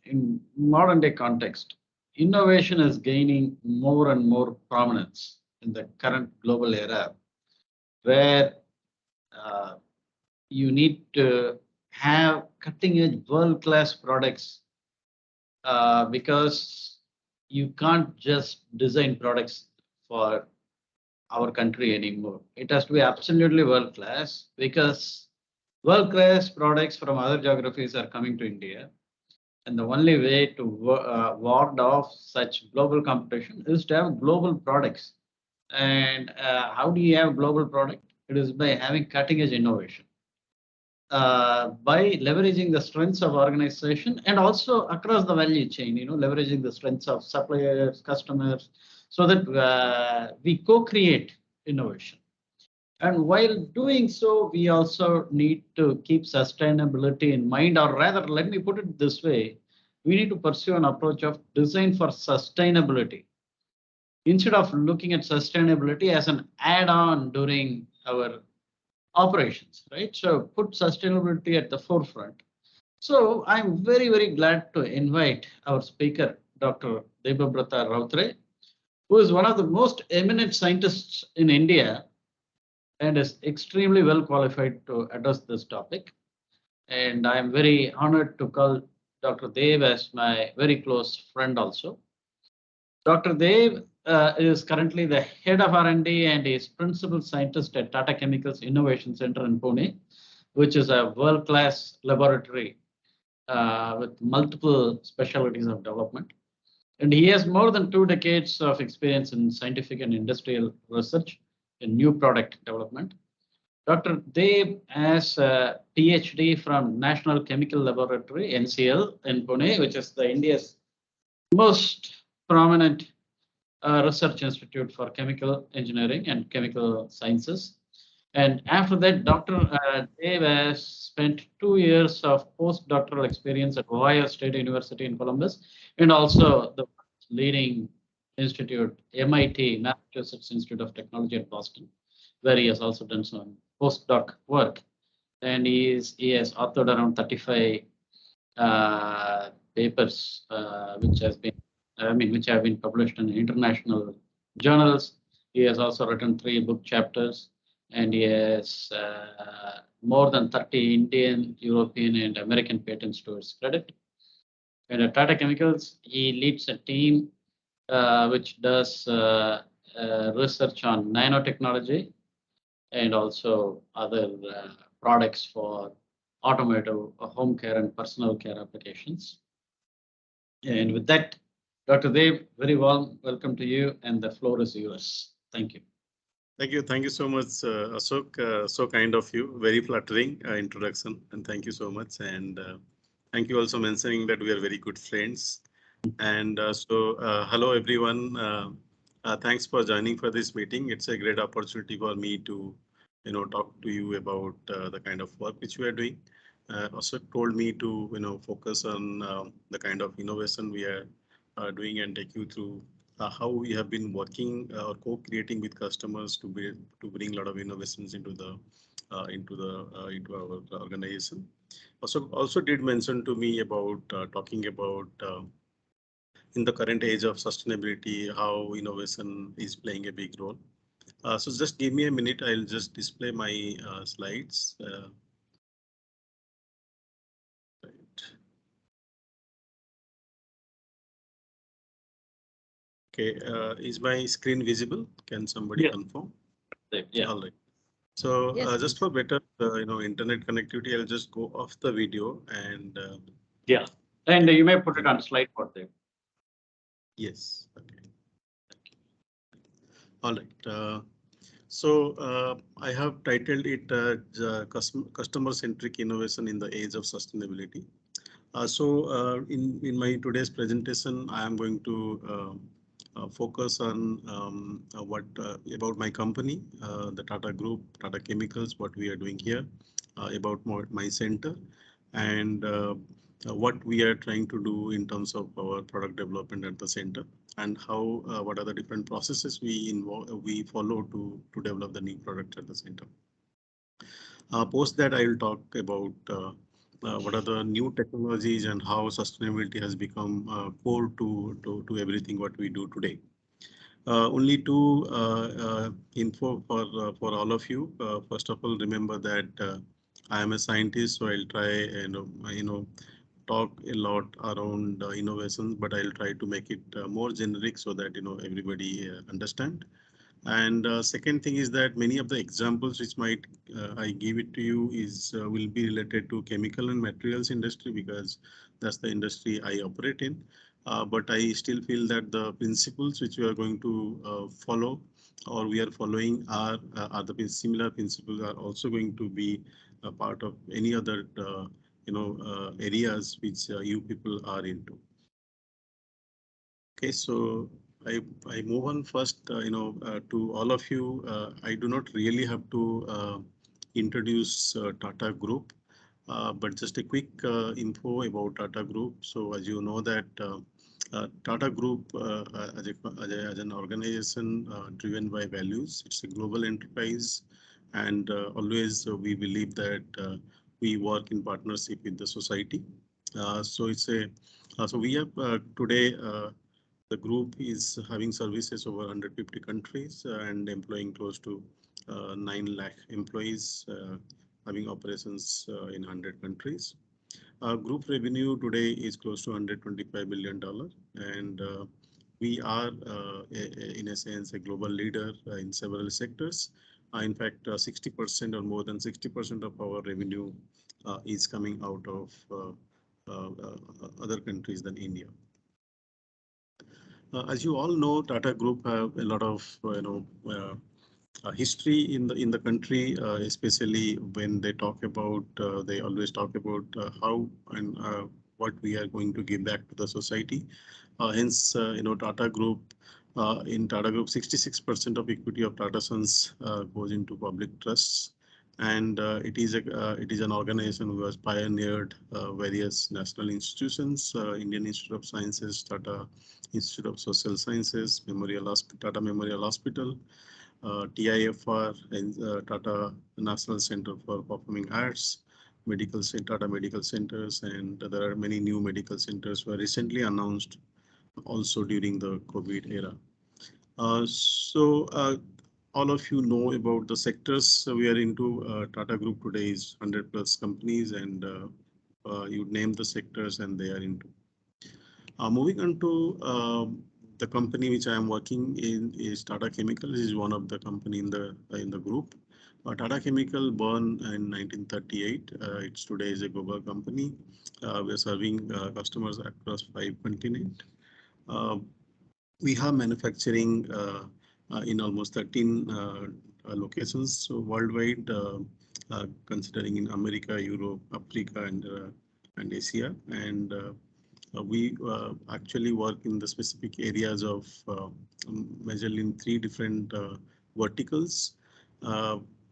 in modern day context, innovation is gaining more and more prominence in the current global era, where uh, you need to have cutting edge world class products because you can't just design products for our country anymore. It has to be absolutely world class because world class products from other geographies are coming to India. And the only way to ward off such global competition is to have global products. And how do you have global product? It is by having cutting edge innovation. By leveraging the strengths of organization and also across the value chain, leveraging the strengths of suppliers, customers, so that we co-create innovation. And while doing so, we also need to keep sustainability in mind, or rather, let me put it this way, we need to pursue an approach of design for sustainability instead of looking at sustainability as an add-on during our operations, right? So put sustainability at the forefront. So I'm very, very glad to invite our speaker, Dr. Debabrata Rautray, who is one of the most eminent scientists in India and is extremely well qualified to address this topic. And I'm very honored to call Dr. Dev as my very close friend also. Dr. Dev is currently the head of R&D and is principal scientist at Tata Chemicals Innovation Center in Pune, which is a world-class laboratory with multiple specialties of development. And he has more than 2 decades of experience in scientific and industrial research in new product development. Dr. Dev has a PhD from National Chemical Laboratory, NCL, in Pune, which is the India's most prominent research institute for chemical engineering and chemical sciences. And after that, Dr. Dev has spent 2 years of postdoctoral experience at Ohio State University in Columbus, and also the leading institute, MIT, Massachusetts Institute of Technology at Boston, where he has also done some postdoc work. And he has authored around 35 papers, which have been published in international journals. He has also written 3 book chapters, and he has more than 30 Indian, European, and American patents to his credit. And at Tata Chemicals, he leads a team which does research on nanotechnology and also other products for automotive, home care, and personal care applications. And with that, Dr. Dev, very warm welcome to you, and the floor is yours. Thank you. Thank you so much, Ashok. So kind of you, very flattering introduction, and thank you so much. And thank you also mentioning that we are very good friends. And hello everyone. Thanks for joining for this meeting. It's a great opportunity for me to, talk to you about the kind of work which we are doing. Ashok told me to, focus on the kind of innovation we are doing and take you through how we have been working or co-creating with customers to bring a lot of innovations into our organization. Also did mention to me about talking about in the current age of sustainability, how innovation is playing a big role. So just give me a minute. I'll just display my slides. Okay, is my screen visible? Can somebody confirm? Yeah. All right. So yes, just for better, internet connectivity, I'll just go off the video and. Yeah, and you may put it on slide 4 there. Yes. Okay. Thank you. All right. So I have titled it Customer-Centric Innovation in the Age of Sustainability. In my today's presentation, I am going to focus on about my company, the Tata Group, Tata Chemicals, what we are doing here, about my center, and what we are trying to do in terms of our product development at the center, and how what are the different processes we follow to develop the new product at the center. Post that, I will talk about what are the new technologies and how sustainability has become core to everything what we do today. Only two info for all of you. First of all, remember that I am a scientist, so I'll try and talk a lot around innovations, but I'll try to make it more generic so that everybody understand. And second thing is that many of the examples which might I give it to you is will be related to chemical and materials industry because that's the industry I operate in. But I still feel that the principles which we are going to follow or we are following are the similar principles are also going to be a part of any other areas which you people are into. Okay, so I move on first, to all of you. I do not really have to introduce Tata Group, but just a quick info about Tata Group. So as you know that Tata Group as an organization driven by values, it's a global enterprise, and always we believe that we work in partnership with the society. So it's a so we have today. The group is having services over 150 countries and employing close to 9 lakh employees, having operations in 100 countries. Group revenue today is close to $125 billion, and we are, in a sense, a global leader in several sectors. In fact, 60% or more than 60% of our revenue is coming out of other countries than India. As you all know, Tata Group have a lot of history in the country, especially when they talk about they always talk about how and what we are going to give back to the society. Hence, Tata Group. In Tata Group, 66% of equity of Tata Sons goes into public trusts, and it is an organization who has pioneered various national institutions, Indian Institute of Sciences, Tata Institute of Social Sciences, Tata Memorial Hospital, TIFR, and Tata National Center for Performing Arts, Tata Medical Centers, and there are many new medical centers were recently announced also during the COVID era. All of you know about the sectors we are into. Tata Group today is 100 plus companies, and you name the sectors and they are into. Moving on to the company which I am working in is Tata Chemical. This is one of the company in the group. Tata Chemical born in 1938. It's today is a global company. We are serving customers across 5 continents. We have manufacturing in almost 13 locations worldwide, considering in America, Europe, Africa, and Asia. And we actually work in the specific areas of majorly in 3 different verticals: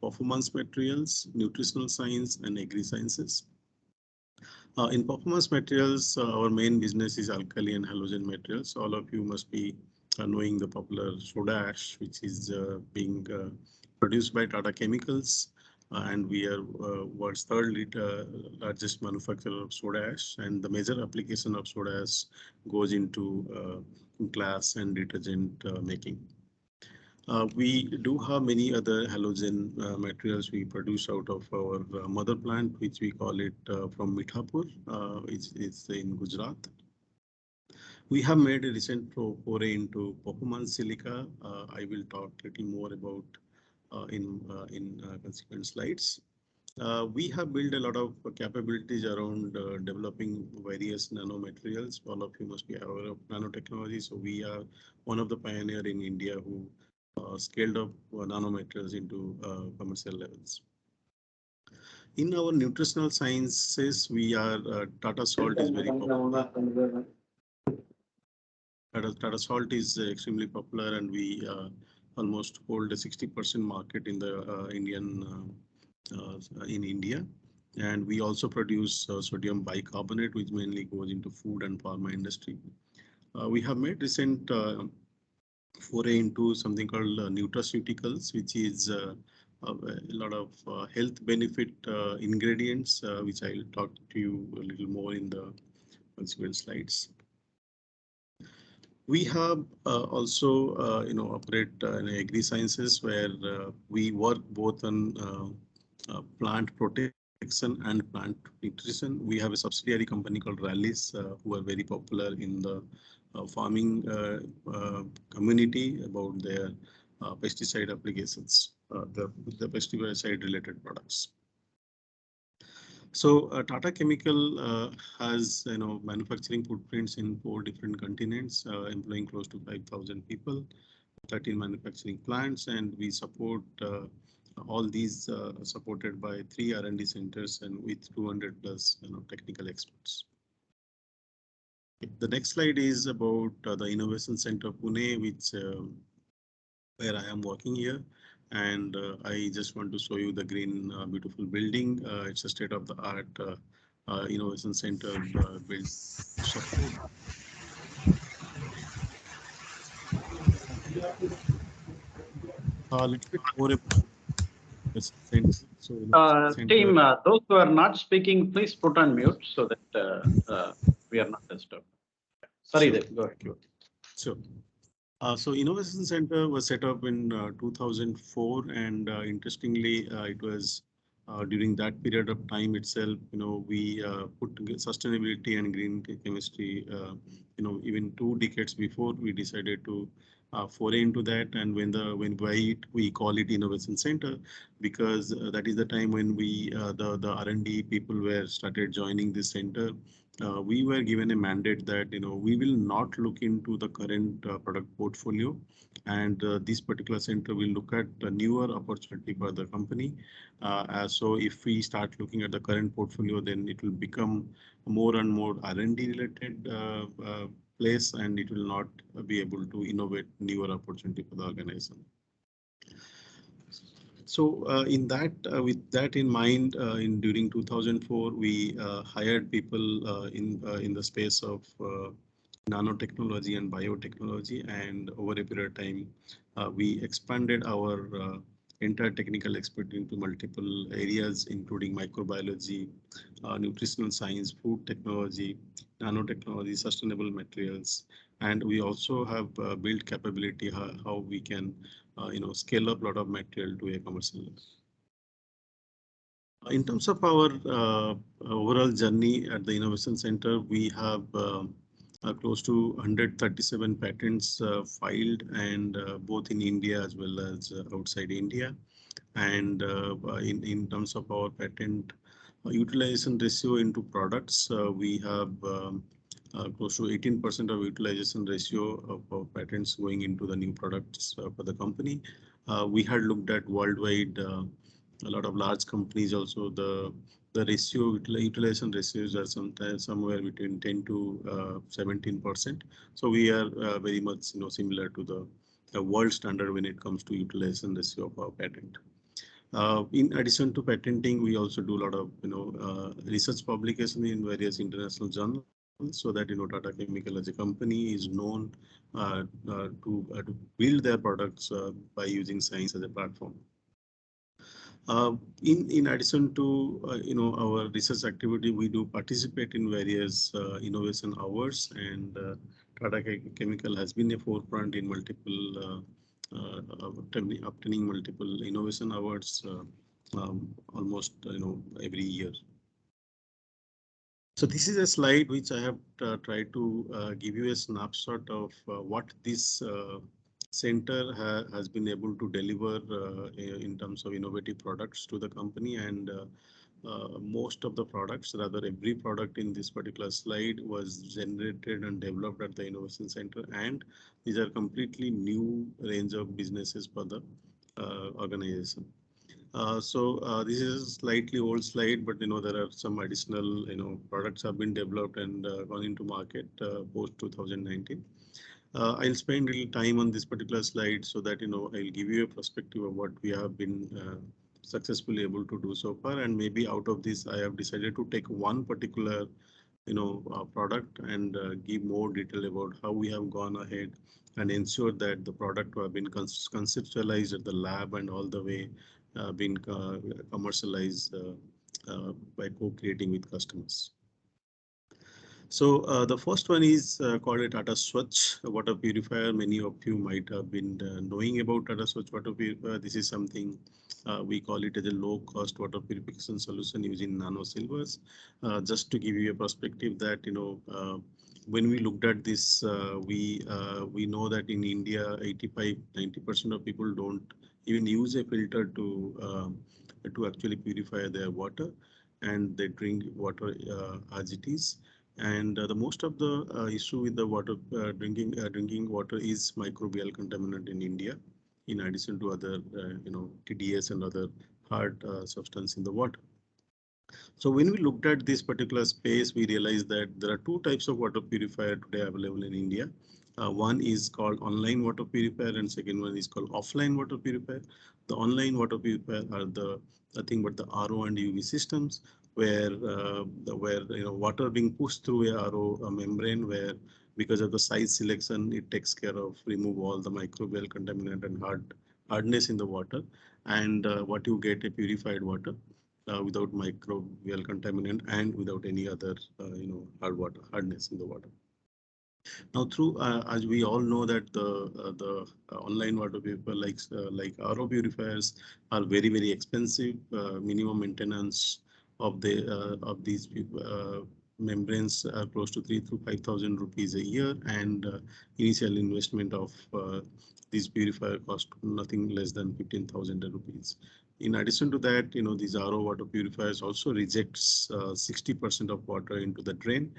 performance materials, nutritional science, and agri sciences. In performance materials, our main business is alkali and halogen materials. All of you must be knowing the popular soda ash, which is being produced by Tata Chemicals. And we are world's 3rd largest manufacturer of soda ash. And the major application of soda ash goes into glass and detergent making. We do have many other halogen materials we produce out of our mother plant, which we call it from Mithapur. It's in Gujarat. We have made a recent foray into performance silica. I will talk a little more about in consequent slides. We have built a lot of capabilities around developing various nanomaterials. All of you must be aware of nanotechnology. So we are one of the pioneer in India who scaled up nanomaterials into commercial levels. In our nutritional sciences, we are Tata Salt is very popular. Tata Salt is extremely popular, and we almost hold a 60% market in the in India. And we also produce sodium bicarbonate, which mainly goes into food and pharma industry. We have made recent foray into something called nutraceuticals, which is a lot of health benefit ingredients, which I'll talk to you a little more in the subsequent slides. We have also, operate in agri sciences where we work both on plant protection and plant nutrition. We have a subsidiary company called Rallis, who are very popular in the farming community about their pesticide applications, the pesticide related products. So Tata Chemical has manufacturing footprints in 4 different continents, employing close to 5,000 people, 13 manufacturing plants, and we support all these supported by 3 R&D centers and with 200 plus technical experts. The next slide is about the Innovation Center Pune, which where I am working here. And I just want to show you the green, beautiful building. It's a state-of-the-art innovation center built. A little bit more about this center. So, team, those who are not speaking, please put on mute so that we are not disturbed. Sorry, sure. Go ahead. Sure. So Innovation Center was set up in 2004, and interestingly, it was during that period of time itself, we put sustainability and green chemistry, even 2 decades before we decided to foray into that. And when we call it Innovation Center, because that is the time when the R&D people were started joining this center. We were given a mandate that we will not look into the current product portfolio, and this particular center will look at the newer opportunity for the company. So if we start looking at the current portfolio, then it will become more and more R&D related place, and it will not be able to innovate newer opportunity for the organization. So in that, with that in mind, during 2004, we hired people in the space of nanotechnology and biotechnology, and over a period of time, we expanded our entire technical expertise into multiple areas, including microbiology, nutritional science, food technology, nanotechnology, sustainable materials, and we also have built capability how we can scale up a lot of material to a commercial level. In terms of our overall journey at the Innovation Center, we have close to 137 patents filed, and both in India as well as outside India. And in terms of our patent utilization ratio into products, we have close to 18% of utilization ratio of patents going into the new products for the company. We had looked at worldwide, a lot of large companies also, the utilization ratios are sometimes somewhere between 10 to 17%. So we are very much similar to the world standard when it comes to utilization ratio of our patent. In addition to patenting, we also do a lot of research publication in various international journals, so that Tata Chemical as a company is known to build their products by using science as a platform. In addition to our research activity, we do participate in various innovation awards, and Tata Chemical has been a forefront in multiple obtaining multiple innovation awards almost every year. So this is a slide which I have tried to give you a snapshot of what this center has been able to deliver in terms of innovative products to the company, and most of the products, rather every product in this particular slide, was generated and developed at the Innovation Center, and these are completely new range of businesses for the organization. So this is a slightly old slide, but there are some additional products have been developed and gone into market post 2019. I'll spend a little time on this particular slide so that I'll give you a perspective of what we have been successfully able to do so far, and maybe out of this I have decided to take one particular product and give more detail about how we have gone ahead and ensure that the product have been conceptualized at the lab and all the way been commercialized by co-creating with customers. So the first one is called a Tata Swatch water purifier. Many of you might have been knowing about Tata Swatch water purifier. This is something we call it as a low-cost water purification solution using nano silvers. Just to give you a perspective that when we looked at this, we know that in India, 85-90% of people don't even use a filter to actually purify their water, and they drink water as it is. And the most of the issue with the water drinking water is microbial contaminant in India, in addition to other TDS and other hard substance in the water. So when we looked at this particular space, we realized that there are two types of water purifier today available in India. One is called online water purifier, and second one is called offline water purifier. The online water purifier are the nothing but the RO and UV systems, where water being pushed through a RO membrane, where because of the size selection, it takes care of remove all the microbial contaminant and hardness in the water, and what you get a purified water without microbial contaminant and without any other hardness in the water. Now, through as we all know that the online water purifier like RO purifiers are very expensive. Minimum maintenance of these membranes are close to 3,000 to 5,000 rupees a year, and initial investment of these purifier cost nothing less than 15,000 rupees. In addition to that, these RO water purifiers also rejects 60% of water into the drain.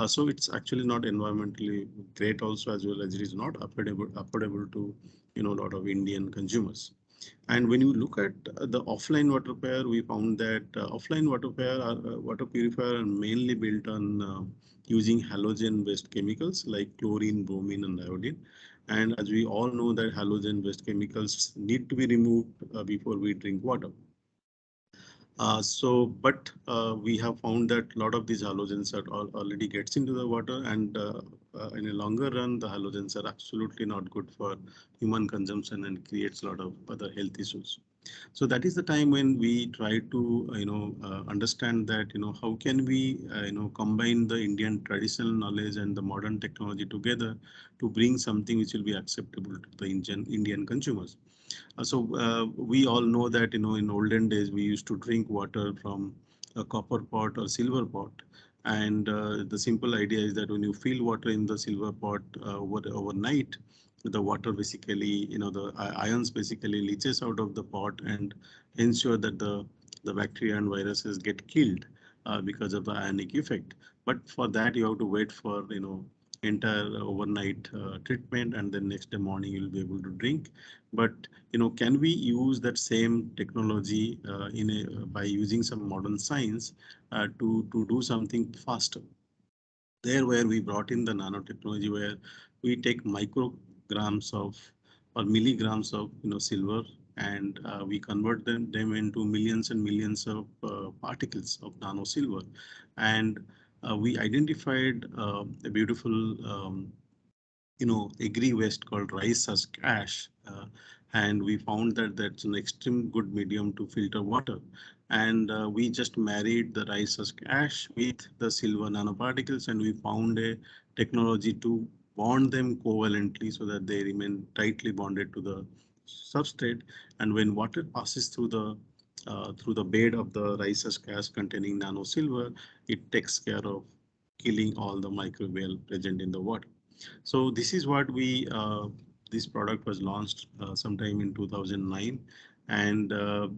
So it's actually not environmentally great also, as well as it is not affordable to a lot of Indian consumers. And when you look at the offline water purifier, we found that offline water purifier are mainly built on using halogen-based chemicals like chlorine, bromine, and iodine. And as we all know that halogen-based chemicals need to be removed before we drink water. But we have found that a lot of these halogens are already gets into the water, and in a longer run, the halogens are absolutely not good for human consumption and creates a lot of other health issues. So that is the time when we try to understand that how can we combine the Indian traditional knowledge and the modern technology together to bring something which will be acceptable to the Indian consumers. So we all know that in olden days we used to drink water from a copper pot or silver pot, and the simple idea is that when you fill water in the silver pot overnight, the water basically the ions basically leaches out of the pot and ensure that the bacteria and viruses get killed because of the ionic effect. But for that you have to wait for entire overnight treatment, and then next day morning you'll be able to drink. But can we use that same technology by using some modern science to do something faster? There, where we brought in the nanotechnology, where we take micrograms of or milligrams of silver, and we convert them into millions and millions of particles of nano silver, and we identified a beautiful agri waste called rice as ash, and we found that that's an extreme good medium to filter water. And we just married the rice as ash with the silver nanoparticles, and we found a technology to bond them covalently so that they remain tightly bonded to the substrate. And when water passes through the bed of the rice as ash containing nano silver, it takes care of killing all the microbial present in the water. So this is what this product was launched sometime in 2009, and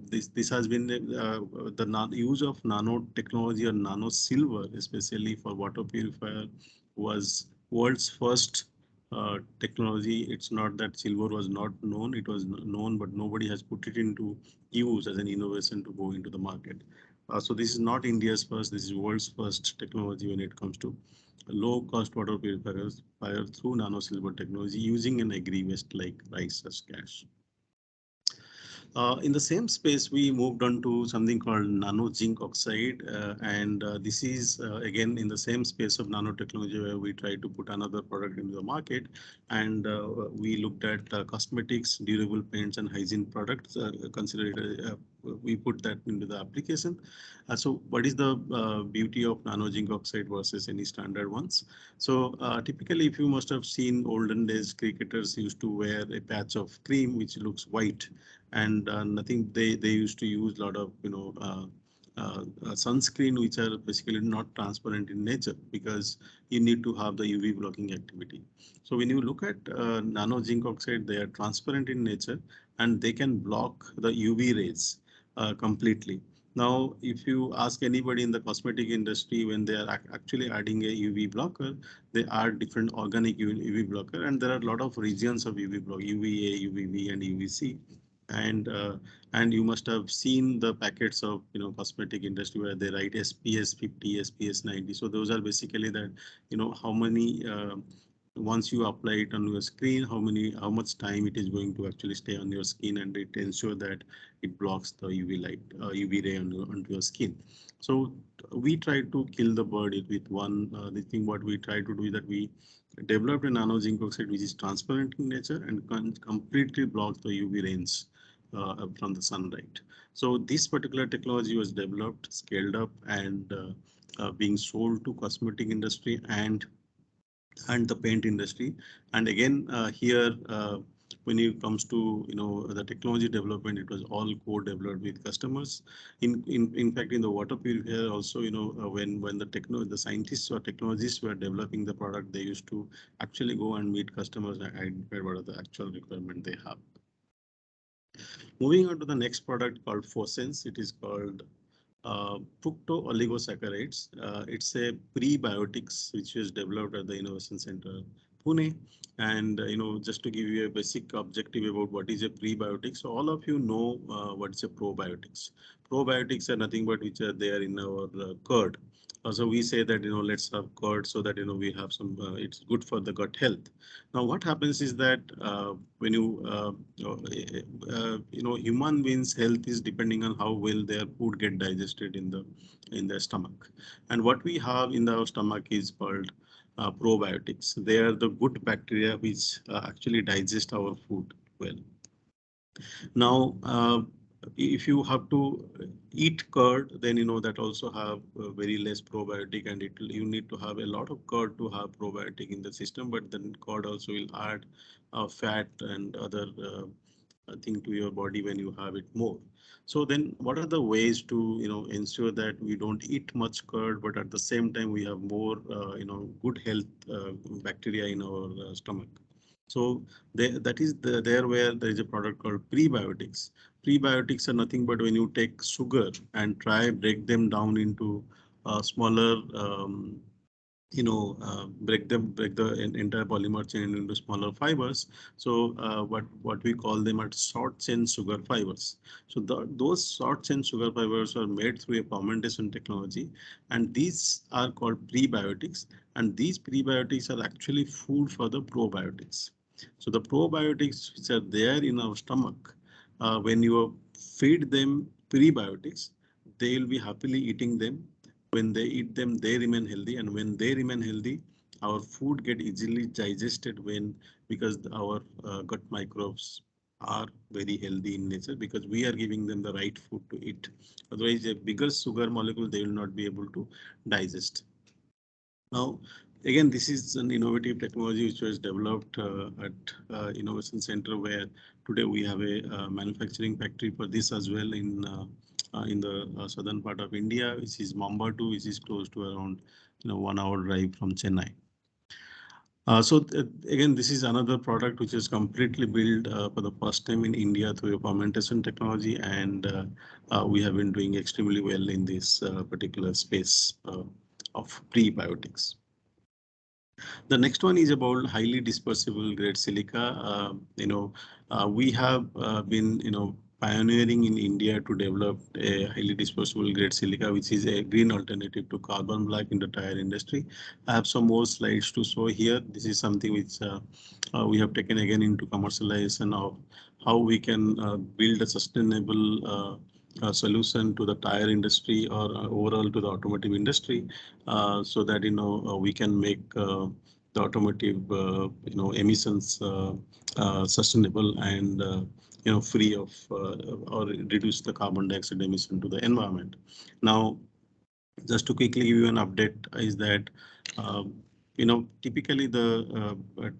this has been the use of nanotechnology or nano silver, especially for water purifier, was world's first technology. It's not that silver was not known; it was known, but nobody has put it into use as an innovation to go into the market. So this is not India's first; this is world's first technology when it comes to low-cost water purifiers through nano silver technology using an agri waste like rice as cash. In the same space, we moved on to something called nano zinc oxide, and this is again in the same space of nanotechnology where we try to put another product into the market, and we looked at cosmetics, durable paints, and hygiene products. We put that into the application. So, what is the beauty of nano zinc oxide versus any standard ones? So, typically, if you must have seen olden days, cricketers used to wear a patch of cream which looks white, and nothing. They used to use a lot of sunscreen which are basically not transparent in nature because you need to have the UV blocking activity. So when you look at nano zinc oxide, they are transparent in nature and they can block the UV rays completely. Now, if you ask anybody in the cosmetic industry, when they are actually adding a UV blocker, they add different organic UV blocker, and there are a lot of regions of UV block, UVA, UVB, and UVC. And you must have seen the packets of cosmetic industry where they write SPS 50, SPS 90. So those are basically that how many once you apply it on your screen, how much time it is going to actually stay on your skin, and it ensure that it blocks the UV light, UV ray onto your skin. So we try to kill the bird with one. The thing what we try to do is that we developed a nano zinc oxide which is transparent in nature and completely blocks the UV rays from the sunlight. So this particular technology was developed, scaled up, and being sold to cosmetic industry and the paint industry. And again, here when it comes to the technology development, it was all co-developed with customers. In fact, in the water purifier also, when the scientists or technologists were developing the product, they used to actually go and meet customers and identify what are the actual requirement they have. Moving on to the next product called Fosense. It is called fructo-oligosaccharides. It's a prebiotics which was developed at the Innovation Center, Pune. And just to give you a basic objective about what is a prebiotic. So all of you know what is a probiotics. Probiotics are nothing but which are there in our curd. So we say that let's have curd so that we have some. It's good for the gut health. Now what happens is that when human beings' health is depending on how well their food get digested in their stomach, and what we have in our stomach is called probiotics. They are the good bacteria which actually digest our food well. Now, if you have to eat curd, then that also have very less probiotic, and you need to have a lot of curd to have probiotic in the system. But then curd also will add fat and other thing to your body when you have it more. So then, what are the ways to ensure that we don't eat much curd, but at the same time we have more good health bacteria in our stomach? So that is there where there is a product called prebiotics. Prebiotics are nothing but when you take sugar and break them down into smaller, break the entire polymer chain into smaller fibers. So what we call them are short chain sugar fibers. So those short chain sugar fibers are made through a fermentation technology, and these are called prebiotics. And these prebiotics are actually food for the probiotics. So the probiotics which are there in our stomach, when you feed them prebiotics, they will be happily eating them. When they eat them, they remain healthy, and when they remain healthy, our food get easily digested because our gut microbes are very healthy in nature because we are giving them the right food to eat. Otherwise, a bigger sugar molecule they will not be able to digest. Now, again, this is an innovative technology which was developed at Innovation Center, where today we have a manufacturing factory for this as well in the southern part of India, which is Mambatu, which is close to around 1 hour drive from Chennai. Again, this is another product which is completely built for the first time in India through a fermentation technology, and we have been doing extremely well in this particular space of prebiotics. The next one is about highly dispersible grade silica. We have been pioneering in India to develop a highly dispersible grade silica, which is a green alternative to carbon black in the tire industry. I have some more slides to show here. This is something which we have taken again into commercialization of how we can build a sustainable solution to the tire industry or overall to the automotive industry, so that we can make the automotive emissions sustainable and free of or reduce the carbon dioxide emission to the environment. Now, just to quickly give you an update is that typically the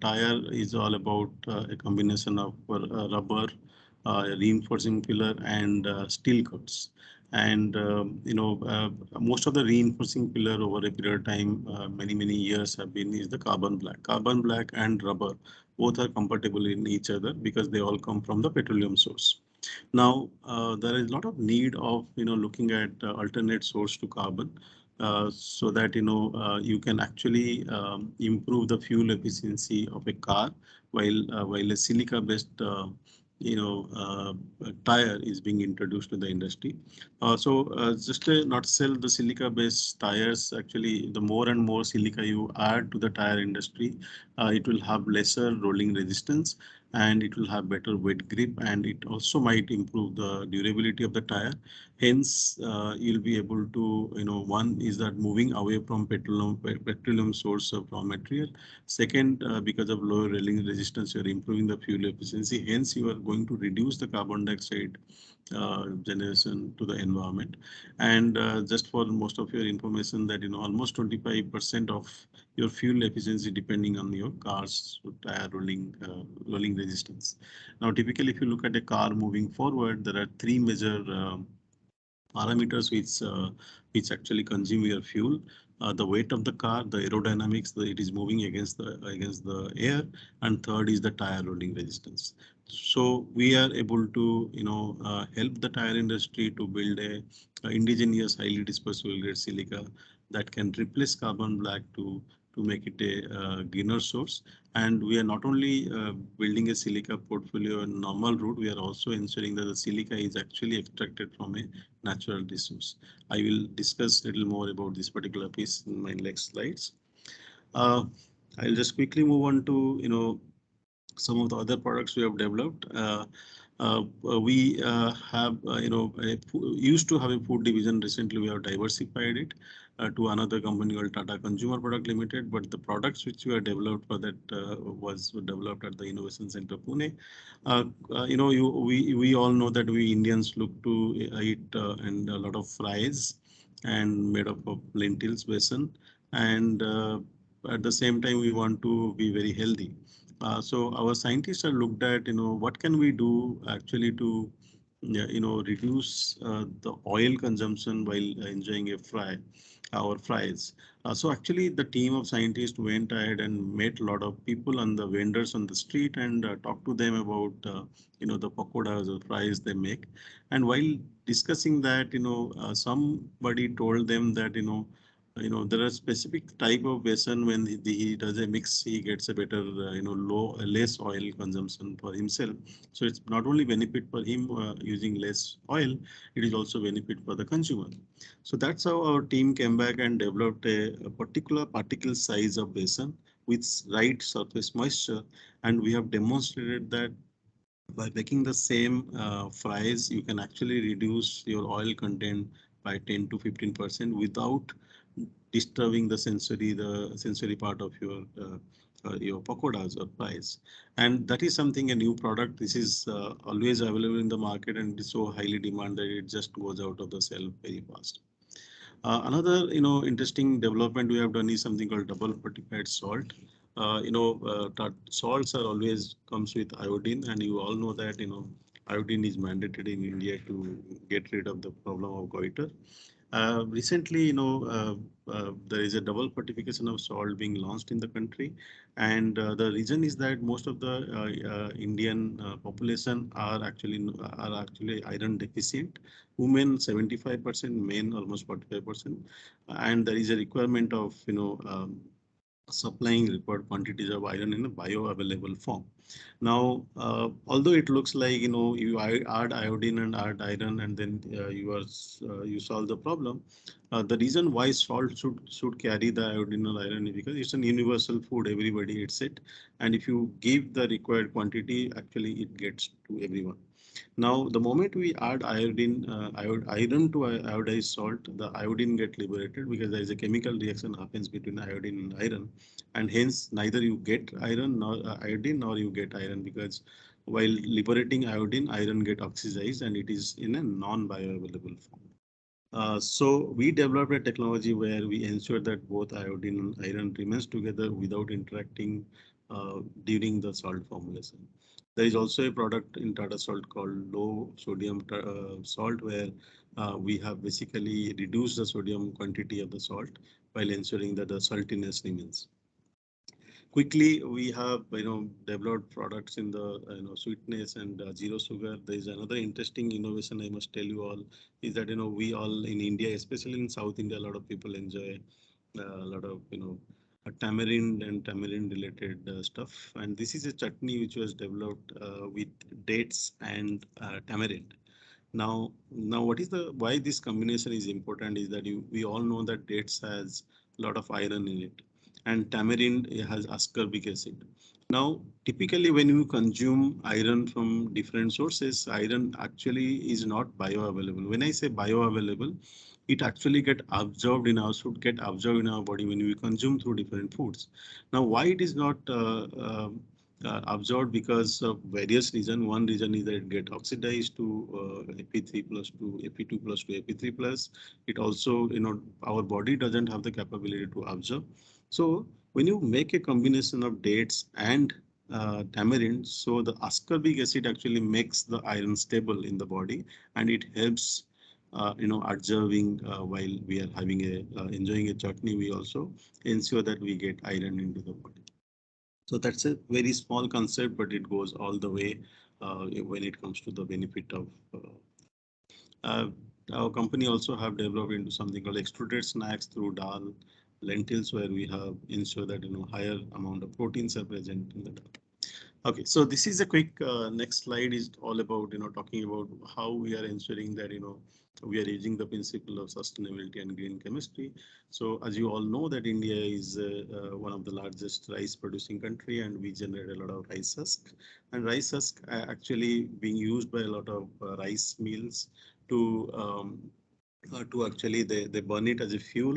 tire is all about a combination of rubber, reinforcing pillar and steel cuts. And most of the reinforcing pillar over a period of time, many years have been is the carbon black. Carbon black and rubber both are compatible in each other because they all come from the petroleum source. Now, there is a lot of need of looking at alternate source to carbon, so that you can actually improve the fuel efficiency of a car while a silica based tire is being introduced to the industry. Just to not sell the silica based tires, actually the more and more silica you add to the tire industry, it will have lesser rolling resistance and it will have better wet grip, and it also might improve the durability of the tire. Hence, you'll be able to, one is that moving away from petroleum source of raw material. Second, because of lower rolling resistance, you're improving the fuel efficiency. Hence, you are going to reduce the carbon dioxide generation to the environment. And just for most of your information, that almost 25% of your fuel efficiency depending on your car's tire rolling resistance. Now, typically, if you look at a car moving forward, there are three major parameters which actually consume your fuel. The weight of the car, the aerodynamics, it is moving against the air, and third is the tire rolling resistance. So we are able to help the tire industry to build a indigenous highly dispersible grade silica that can replace carbon black to make it a greener source. And we are not only building a silica portfolio in normal route, we are also ensuring that the silica is actually extracted from a natural resource. I will discuss a little more about this particular piece in my next slides. I'll just quickly move on to some of the other products we have developed. We have used to have a food division. Recently, we have diversified it to another company called Tata Consumer Product Limited. But the products which we have developed for that was developed at the Innovation Center Pune. We all know that we Indians look to eat and a lot of fries and made up of lentils, besan, and at the same time we want to be very healthy. So our scientists have looked at, what can we do actually to, reduce the oil consumption while enjoying a our fries. So actually the team of scientists went ahead and met a lot of people and the vendors on the street and talked to them about, the pakoras or fries they make. And while discussing that, somebody told them that, there are specific type of besan when he does a mix, he gets a better, less oil consumption for himself. So it's not only benefit for him using less oil, it is also benefit for the consumer. So that's how our team came back and developed a particular particle size of besan with right surface moisture. And we have demonstrated that by making the same fries, you can actually reduce your oil content by 10 to 15% without disturbing the sensory part of your pakoras or fries. And that is something, a new product. This is always available in the market and it's so highly demanded it just goes out of the shelf very fast. Another interesting development we have done is something called double fortified salt. Salts are always comes with iodine, and you all know that iodine is mandated in India to get rid of the problem of goiter. Recently, there is a double fortification of salt being launched in the country, and the reason is that most of the Indian population are actually iron deficient. Women 75%, men almost 45%, and there is a requirement of supplying required quantities of iron in a bioavailable form. Now, although it looks like you add iodine and add iron, and then you solve the problem. The reason why salt should carry the iodine or iron is because it's an universal food. Everybody eats it, and if you give the required quantity, actually it gets to everyone. Now, the moment we add iron to iodized salt, the iodine get liberated because there is a chemical reaction happens between iodine and iron, and hence neither you get iron nor iodine nor you get iron, because while liberating iodine, iron get oxidized and it is in a non-bioavailable form. So we developed a technology where we ensure that both iodine and iron remains together without interacting during the salt formulation. There is also a product in Tata Salt called low sodium salt, where we have basically reduced the sodium quantity of the salt while ensuring that the saltiness remains. Quickly, we have developed products in the sweetness and zero sugar. There is another interesting innovation I must tell you all, is that we all in India, especially in South India, a lot of people enjoy a lot of tamarind and tamarind related stuff. And this is a chutney which was developed with dates and tamarind. Now, what is the why this combination is important is that we all know that dates has a lot of iron in it, and tamarind has ascorbic acid. Now, typically when you consume iron from different sources, iron actually is not bioavailable. When I say bioavailable, it actually should get absorbed in our body when we consume through different foods. Now, why it is not absorbed? Because of various reasons. One reason is that it get oxidized to Ap3 plus to Ap2 plus to Ap3 plus. It also, our body doesn't have the capability to absorb. So when you make a combination of dates and tamarind, so the ascorbic acid actually makes the iron stable in the body, and it helps observing while we are having enjoying a chutney. We also ensure that we get iron into the body. So that's a very small concept, but it goes all the way when it comes to the benefit of. Uh, our company also have developed into something called extruded snacks through dal, lentils, where we have ensure that higher amount of proteins are present in the dal. Okay, so this is a quick next slide is all about talking about how we are ensuring that we are using the principle of sustainability and green chemistry. So as you all know that India is one of the largest rice producing country, and we generate a lot of rice husk, and rice husk actually being used by a lot of rice mills to actually they burn it as a fuel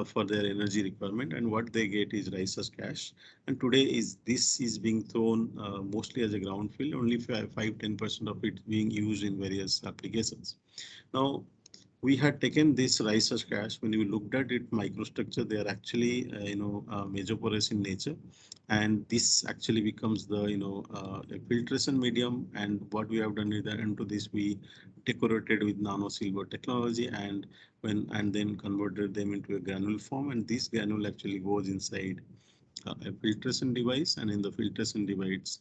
for their energy requirement, and what they get is rice as cash. And today this is being thrown mostly as a ground field, only 5-10% of it being used in various applications. Now, we had taken this rice as cash. When you looked at it microstructure, they are actually mesoporous in nature, and this actually becomes the a filtration medium. And what we have done is that into this we decorated with nano silver technology, and then converted them into a granule form, and this granule actually goes inside a filtration device, and in the filtration device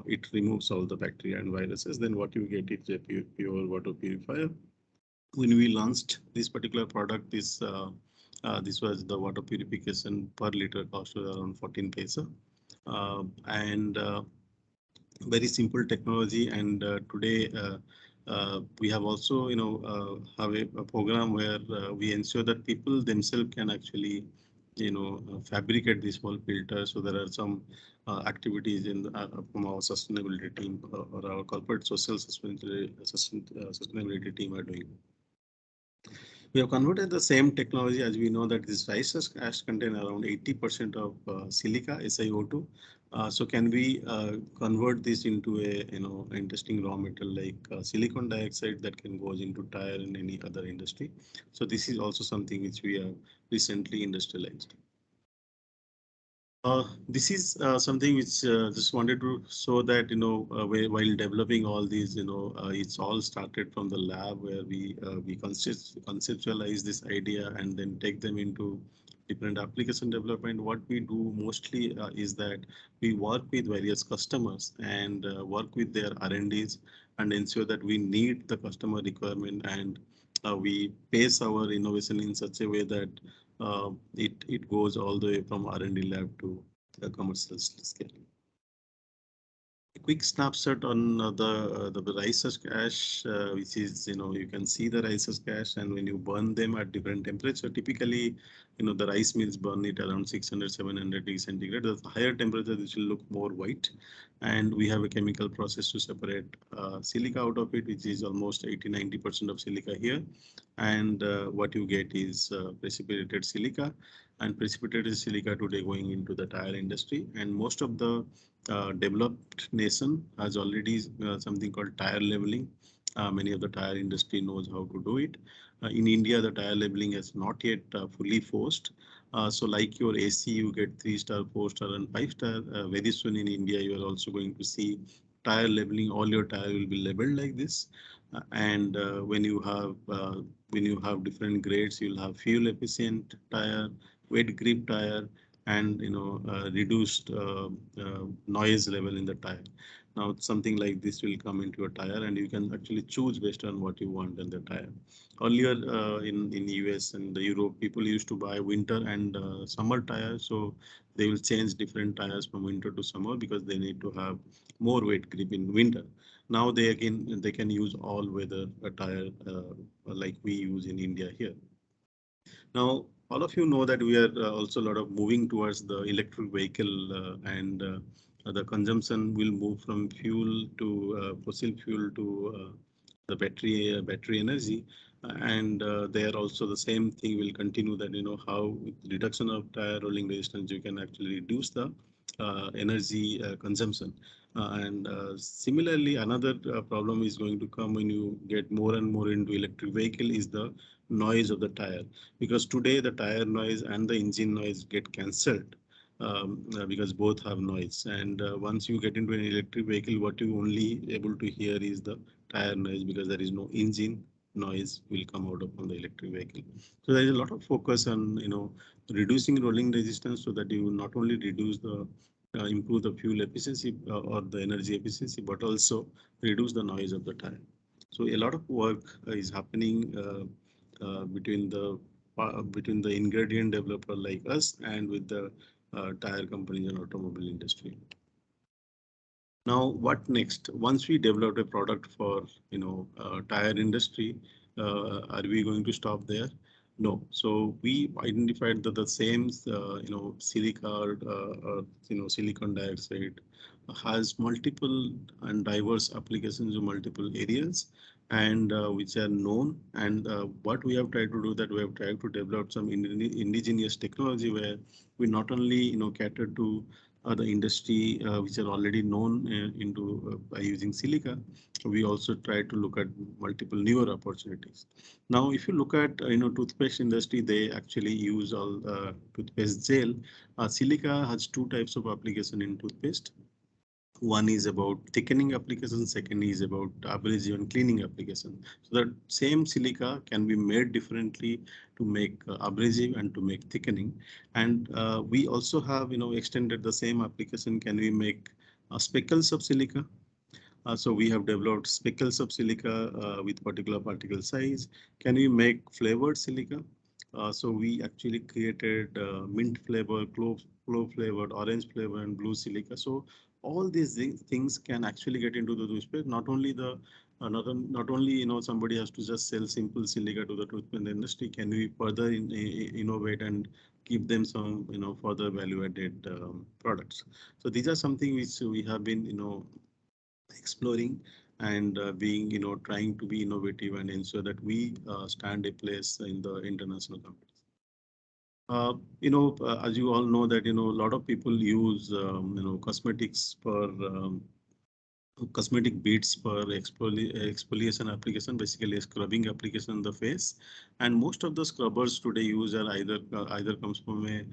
it removes all the bacteria and viruses. Then what you get is a pure water purifier. When we launched this particular product, this was the water purification per liter cost was around 14 paisa, and very simple technology. And today we have also have a program where we ensure that people themselves can actually fabricate this whole filter. So there are some activities from our sustainability team or our corporate social sustainability team are doing. We have converted the same technology, as we know that this rice ash contain around 80% of silica, SiO2. So can we convert this into a interesting raw material like silicon dioxide that can go into tire and any other industry? So this is also something which we have recently industrialized. This is something which just wanted to show that while developing all these it's all started from the lab, where we conceptualize this idea and then take them into different application development. What we do mostly is that we work with various customers and work with their R&Ds and ensure that we meet the customer requirement, and we pace our innovation in such a way that it goes all the way from R&D lab to the commercial scale. A quick snapshot on the rice as cash, which is, you can see the rice as cash, and when you burn them at different temperature, typically, the rice mills burn it around 600, 700 degrees centigrade. The higher temperature, this will look more white, and we have a chemical process to separate silica out of it, which is almost 80-90% of silica here, and what you get is precipitated silica, and precipitated silica today going into the tire industry, and most of the developed nation has already something called tire labeling. Many of the tire industry knows how to do it. In India, the tire labeling has not yet fully forced. So like your AC, you get 3-star, 4-star and 5-star. Very soon in India, you are also going to see tire labeling. All your tire will be labeled like this. And when you have different grades, you'll have fuel efficient tire, wet grip tire, and reduced noise level in the tire. Now something like this will come into a tire, and you can actually choose based on what you want in the tire. Earlier in US and the Europe, people used to buy winter and summer tires, so they will change different tires from winter to summer because they need to have more weight grip in winter. Now they can use all weather tire like we use in India here. Now, all of you know that we are also a lot of moving towards the electric vehicle, and the consumption will move from fuel to fossil fuel to the battery energy, and there also the same thing will continue. That how with reduction of tire rolling resistance you can actually reduce the energy consumption. And similarly, another problem is going to come when you get more and more into electric vehicle is the noise of the tire, because today the tire noise and the engine noise get cancelled, because both have noise, and once you get into an electric vehicle, what you only able to hear is the tire noise, because there is no engine noise will come out of from the electric vehicle. So there is a lot of focus on reducing rolling resistance, so that you not only reduce the improve the fuel efficiency or the energy efficiency, but also reduce the noise of the tire. So a lot of work is happening between the ingredient developer like us and with the tire companies and automobile industry. Now, what next? Once we develop a product for tire industry, are we going to stop there? No. So we identified that the same silica or silicon dioxide has multiple and diverse applications in multiple areas, and which are known. And what we have tried to do, that we have tried to develop some indigenous technology where we not only cater to the industry which are already known by using silica. We also try to look at multiple newer opportunities. Now, if you look at toothpaste industry, they actually use all toothpaste gel. Silica has two types of application in toothpaste. One is about thickening application, second is about abrasive and cleaning application. So the same silica can be made differently to make abrasive and to make thickening. And we also have extended the same application. Can we make speckles of silica? So we have developed speckles of silica with particular particle size. Can we make flavored silica? So we actually created mint flavor, clove flavored, orange flavor, and blue silica. So all these things can actually get into the toothpaste. Not only not only somebody has to just sell simple silica to the toothpaste industry. Can we further innovate and give them some further value added products? So these are something which we have been exploring and being trying to be innovative and ensure that we stand a place in the international companies. As you all know that a lot of people use cosmetics for cosmetic beads for exfoliation application, basically a scrubbing application on the face, and most of the scrubbers today use are either comes from a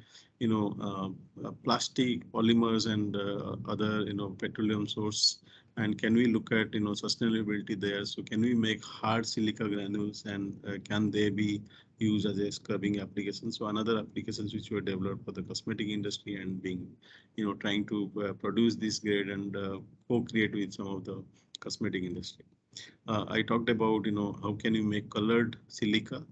plastic polymers and other petroleum source. And can we look at sustainability there? So can we make hard silica granules, and can they be used as a scrubbing application? So another applications which were developed for the cosmetic industry, and being trying to produce this grade and co-create with some of the cosmetic industry. I talked about how can you make colored silica,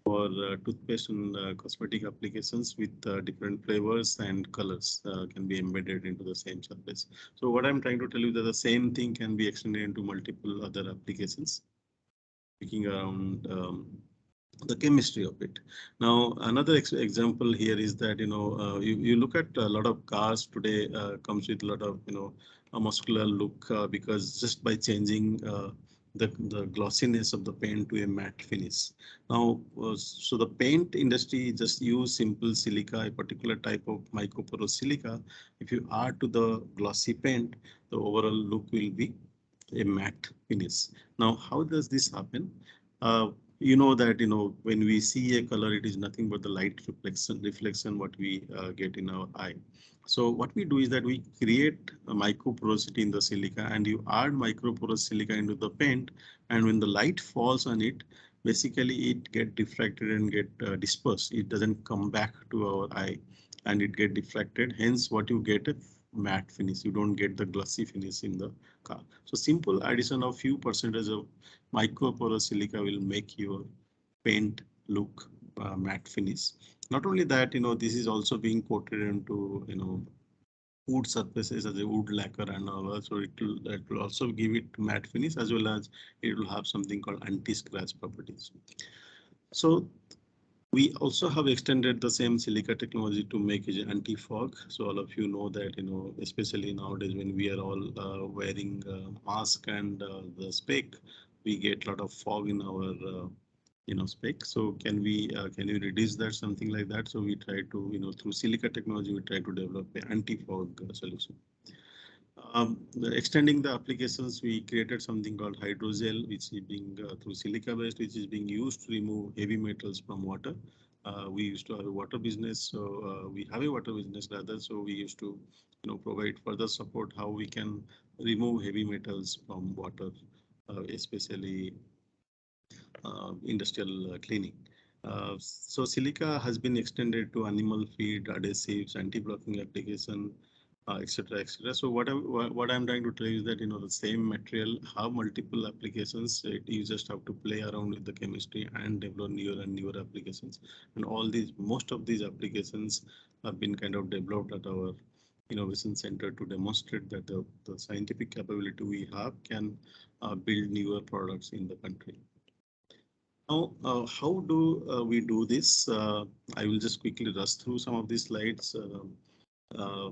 for toothpaste and cosmetic applications with different flavors and colors can be embedded into the same surface. So what I'm trying to tell you that the same thing can be extended into multiple other applications, speaking around the chemistry of it. Now, another example here is that, you look at a lot of cars today comes with a lot of, a muscular look because just by changing the glossiness of the paint to a matte finish. Now, so the paint industry just use simple silica, a particular type of microporous silica. If you add to the glossy paint, the overall look will be a matte finish. Now, how does this happen? Uh, you know that when we see a color, it is nothing but the light reflection what we get in our eye. So what we do is that we create a microporosity in the silica, and you add microporous silica into the paint, and when the light falls on it, basically it get diffracted and get dispersed. It doesn't come back to our eye, and it get diffracted. Hence, what you get a matte finish. You don't get the glossy finish in the car. So simple addition of few percentage of microporous silica will make your paint look matte finish. Not only that, this is also being coated into, wood surfaces as a wood lacquer and all. So that will also give it matte finish, as well as it will have something called anti-scratch properties. So we also have extended the same silica technology to make it anti-fog. So all of you know that, especially nowadays when we are all wearing mask and the spec, we get a lot of fog in our spec. So can we reduce that, something like that? So we try to, through silica technology, we try to develop an anti-fog solution. Extending the applications, we created something called hydrogel, which is being through silica based, which is being used to remove heavy metals from water. We used to have a water business, so we have a water business rather. So we used to, provide further support how we can remove heavy metals from water, especially industrial cleaning. So silica has been extended to animal feed, adhesives, anti-blocking application, etc., etc. So what I'm trying to tell you is that the same material have multiple applications. You just have to play around with the chemistry and develop newer and newer applications. And most of these applications have been kind of developed at our innovation center to demonstrate that the scientific capability we have can build newer products in the country. Now, how do we do this? I will just quickly rush through some of these slides. Uh,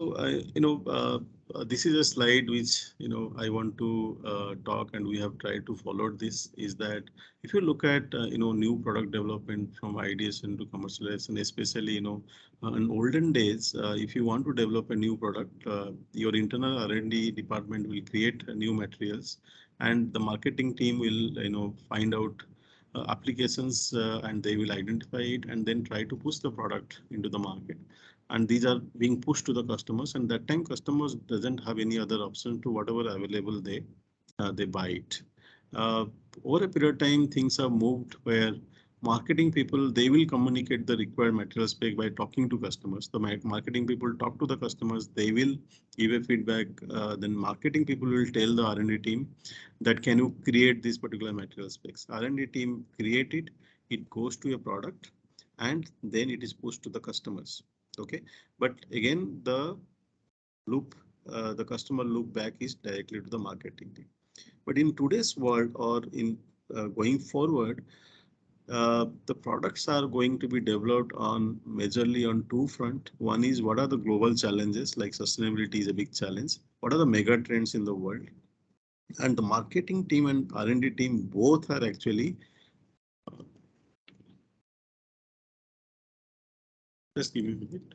so this is a slide which I want to talk, and we have tried to follow this. Is that if you look at new product development from ideation to commercialization, especially in olden days, if you want to develop a new product, your internal R&D department will create new materials, and the marketing team will find out applications, and they will identify it and then try to push the product into the market, and these are being pushed to the customers, and that time customers doesn't have any other option to whatever available they buy it. uh, Over a period of time, things have moved where marketing people, they will communicate the required material spec by talking to customers. The marketing people talk to the customers, they will give a feedback, then marketing people will tell the R&D team that can you create this particular material specs. R&D team create it, it goes to a product, and then it is pushed to the customers. Okay, but again, the customer loop back is directly to the marketing team. But in today's world, or in going forward, the products are going to be developed on majorly on two front. One is what are the global challenges, like sustainability is a big challenge. What are the mega trends in the world? And the marketing team and R&D team both are actually, just give me a minute.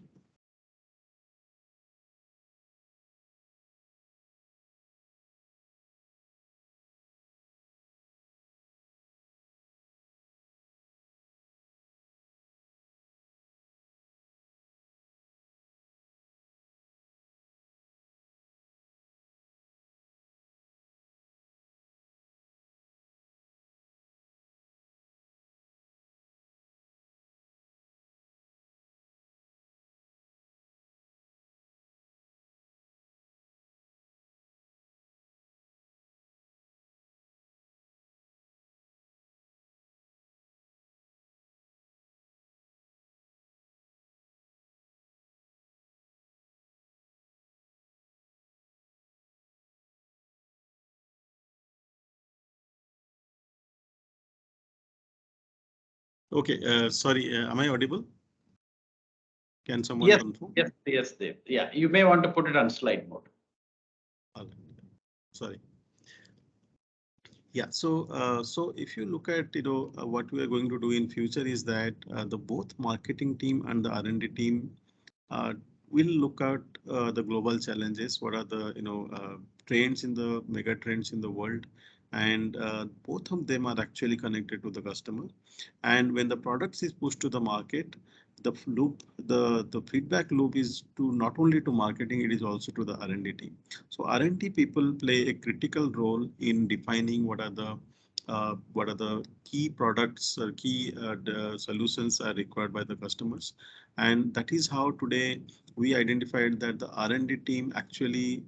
Okay, sorry, am I audible? Can someone Yes, confirm? yes, Dave. Yeah, you may want to put it on slide mode. Sorry. Yeah, so if you look at what we are going to do in future is that the both marketing team and the R&D team uh, will look at the global challenges. What are the trends in the mega trends in the world, and both of them are actually connected to the customer. And when the products is pushed to the market, the feedback loop is to not only to marketing, it is also to the R&D team. So R&D people play a critical role in defining what are the key products or key the solutions are required by the customers. And that is how today we identified that the R&D team actually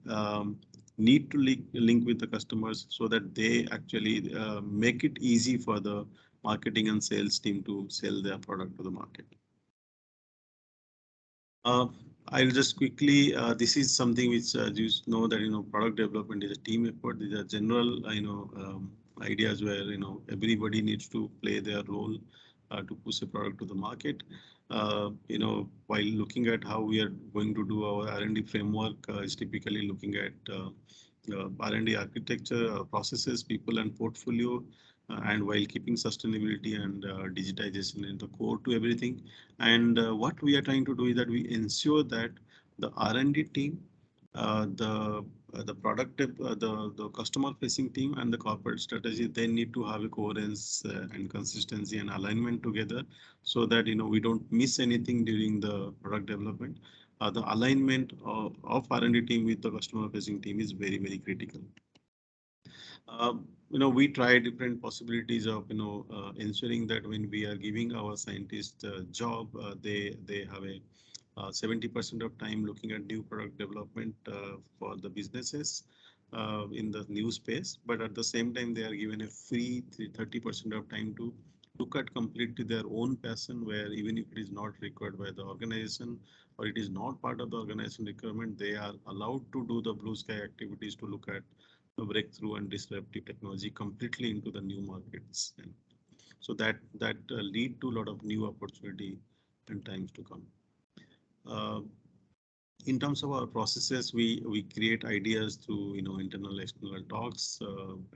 need to link with the customers so that they actually make it easy for the marketing and sales team to sell their product to the market. Uh, I'll just quickly, this is something which you know that, product development is a team effort. These are general, ideas where, everybody needs to play their role to push a product to the market. While looking at how we are going to do our R&D framework is typically looking at R&D architecture, processes, people and portfolio, and while keeping sustainability and digitization in the core to everything. And what we are trying to do is that we ensure that the R&D team, the product, the customer facing team and the corporate strategy, they need to have a coherence and consistency and alignment together so that we don't miss anything during the product development. The alignment of R&D team with the customer facing team is very, very critical. We try different possibilities of ensuring that when we are giving our scientists a job, they have a 70% of time looking at new product development for the businesses in the new space, but at the same time they are given a free 30% of time to look at completely their own passion, where even if it is not required by the organization or it is not part of the organization requirement, they are allowed to do the blue sky activities to look at the breakthrough and disruptive technology completely into the new markets. And so that lead to a lot of new opportunity in times to come. Uh, in terms of our processes, we create ideas through internal external talks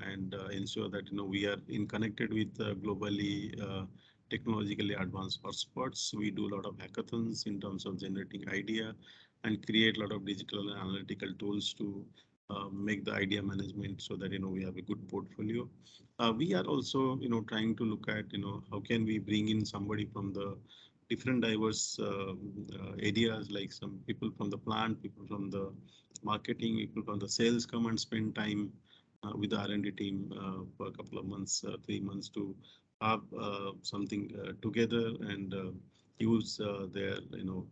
and ensure that we are in connected with globally technologically advanced hotspots. We do a lot of hackathons in terms of generating idea and create a lot of digital and analytical tools to make the idea management so that we have a good portfolio. We are also trying to look at how can we bring in somebody from the different diverse areas, like some people from the plant, people from the marketing, people from the sales come and spend time with the R&D team for a couple of months, 3 months to have something together and use their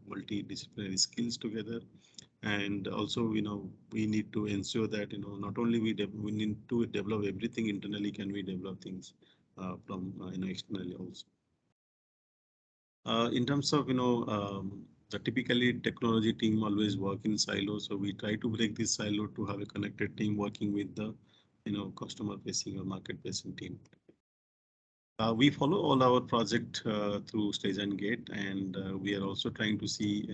multidisciplinary skills together. And also we need to ensure that not only we need to develop everything internally, can we develop things from externally also. In terms of the typically technology team always work in silos, so we try to break this silo to have a connected team working with the customer facing or market facing team. We follow all our project through stage and gate, and we are also trying to see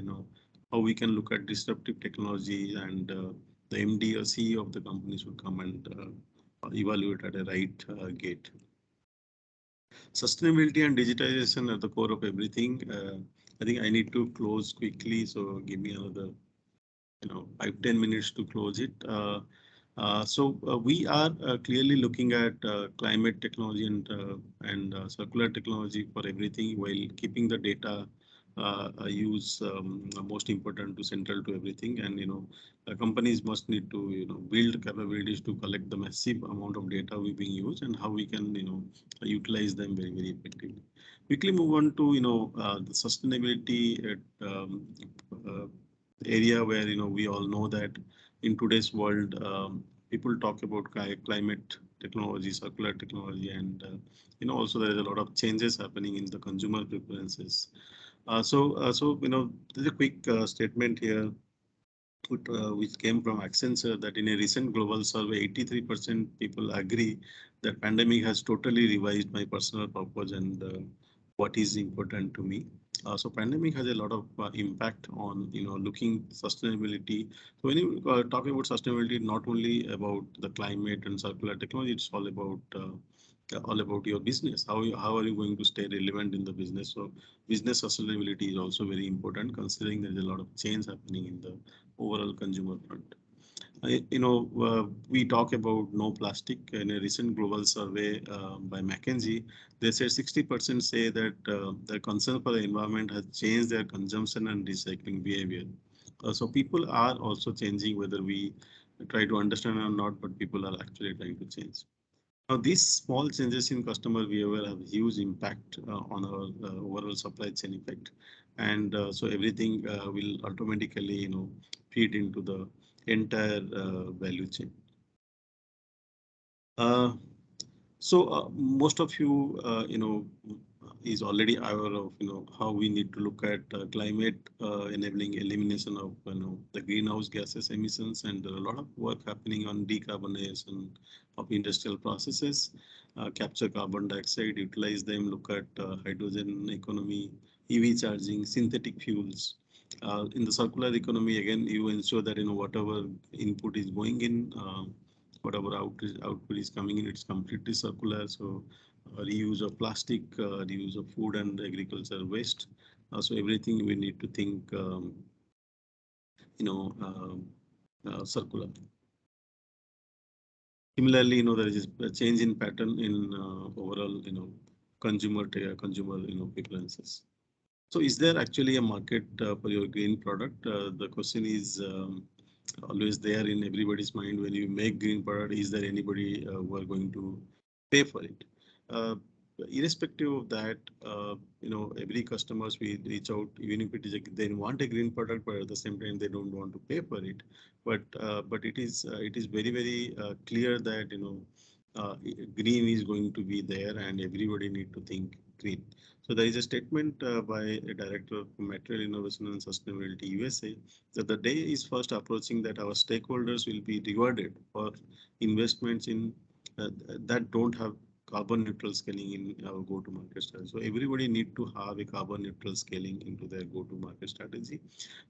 how we can look at disruptive technology, and the MD or CEO of the company should come and evaluate at a right gate. Sustainability and digitization are the core of everything. I think I need to close quickly, so give me another 5-10 minutes to close it. We are clearly looking at climate technology and circular technology for everything, while keeping the data use most important to central to everything. And companies must need to build capabilities to collect the massive amount of data we being used, and how we can utilize them very, very effectively. Quickly move on to the sustainability area, where we all know that in today's world people talk about climate technology, circular technology, and also there is a lot of changes happening in the consumer preferences. There's a quick statement here which came from Accenture, that in a recent global survey, 83% people agree that pandemic has totally revised my personal purpose and what is important to me. So pandemic has a lot of impact on looking sustainability. So when you talk about sustainability, not only about the climate and circular technology, it's all about your business. How are you going to stay relevant in the business? So business sustainability is also very important, considering there is a lot of change happening in the overall consumer front. We talk about no plastic. In a recent global survey by McKinsey, they said 60% say that the concern for the environment has changed their consumption and recycling behavior. So people are also changing, whether we try to understand or not, but people are actually trying to change. Now, these small changes in customer behavior have huge impact on our overall supply chain effect, and so everything will automatically, feed into the entire value chain. Most of you, is already aware of, how we need to look at climate enabling elimination of, the greenhouse gases emissions, and there are a lot of work happening on decarbonization of industrial processes, capture carbon dioxide, utilize them, look at hydrogen economy, EV charging, synthetic fuels. In the circular economy, again, you ensure that whatever input is going in, whatever output is coming in, it's completely circular. So reuse of plastic, reuse of food and agriculture waste. So everything we need to think, circular. Similarly, there is a change in pattern in overall, consumer preferences. So is there actually a market for your green product? The question is always there in everybody's mind. When you make green product, is there anybody who are going to pay for it? Irrespective of that, every customers we reach out, even if it is they want a green product, but at the same time they don't want to pay for it. But it is very clear that green is going to be there, and everybody need to think green. So there is a statement by a director of Material Innovation and Sustainability USA that the day is first approaching that our stakeholders will be rewarded for investments in that don't have carbon neutral scaling in our go-to-market strategy. So everybody need to have a carbon neutral scaling into their go-to-market strategy.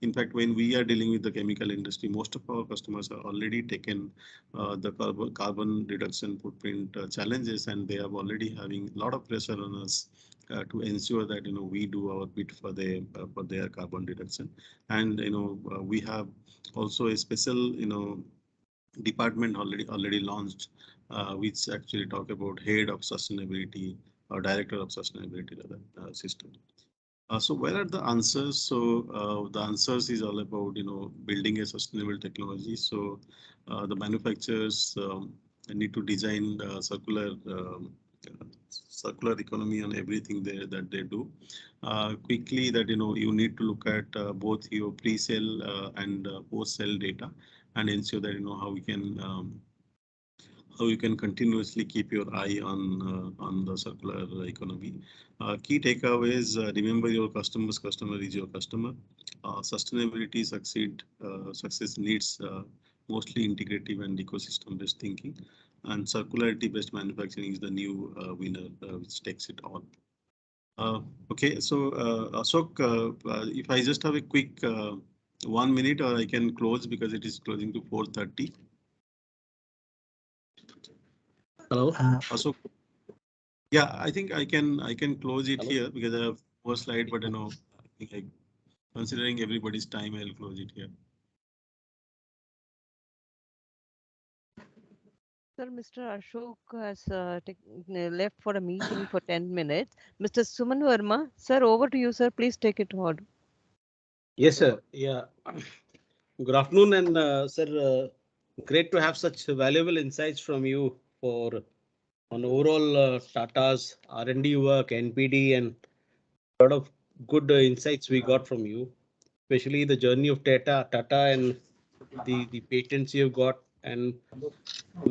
In fact, when we are dealing with the chemical industry, most of our customers are already taken the carbon reduction footprint challenges, and they are already having a lot of pressure on us to ensure that we do our bit for their carbon reduction. And we have also a special department already launched, which actually talk about head of sustainability or director of sustainability system. So where are the answers? So the answers is all about building a sustainable technology. So the manufacturers need to design circular economy on everything that they do. Quickly, that you need to look at both your pre-sale and post-sale data, and ensure that how you can continuously keep your eye on the circular economy. Key takeaways: remember your customer is your customer. Sustainability success needs mostly integrative and ecosystem-based thinking, and circularity-based manufacturing is the new winner, which takes it all. Okay, so Ashok, if I just have a quick 1 minute, or I can close because it is closing to 4:30. Hello. Ashok. Yeah, I think I can close it here because I have more slide, but I think considering everybody's time, I'll close it here. Sir, Mr. Ashok has left for a meeting for 10 minutes. Mr. Suman Verma, sir, over to you, sir. Please take it on. Yes, sir. Yeah. Good afternoon, and sir, great to have such valuable insights from you on overall Tata's R&D work, NPD, and a lot of good insights we got from you, especially the journey of Tata and the patents you've got, and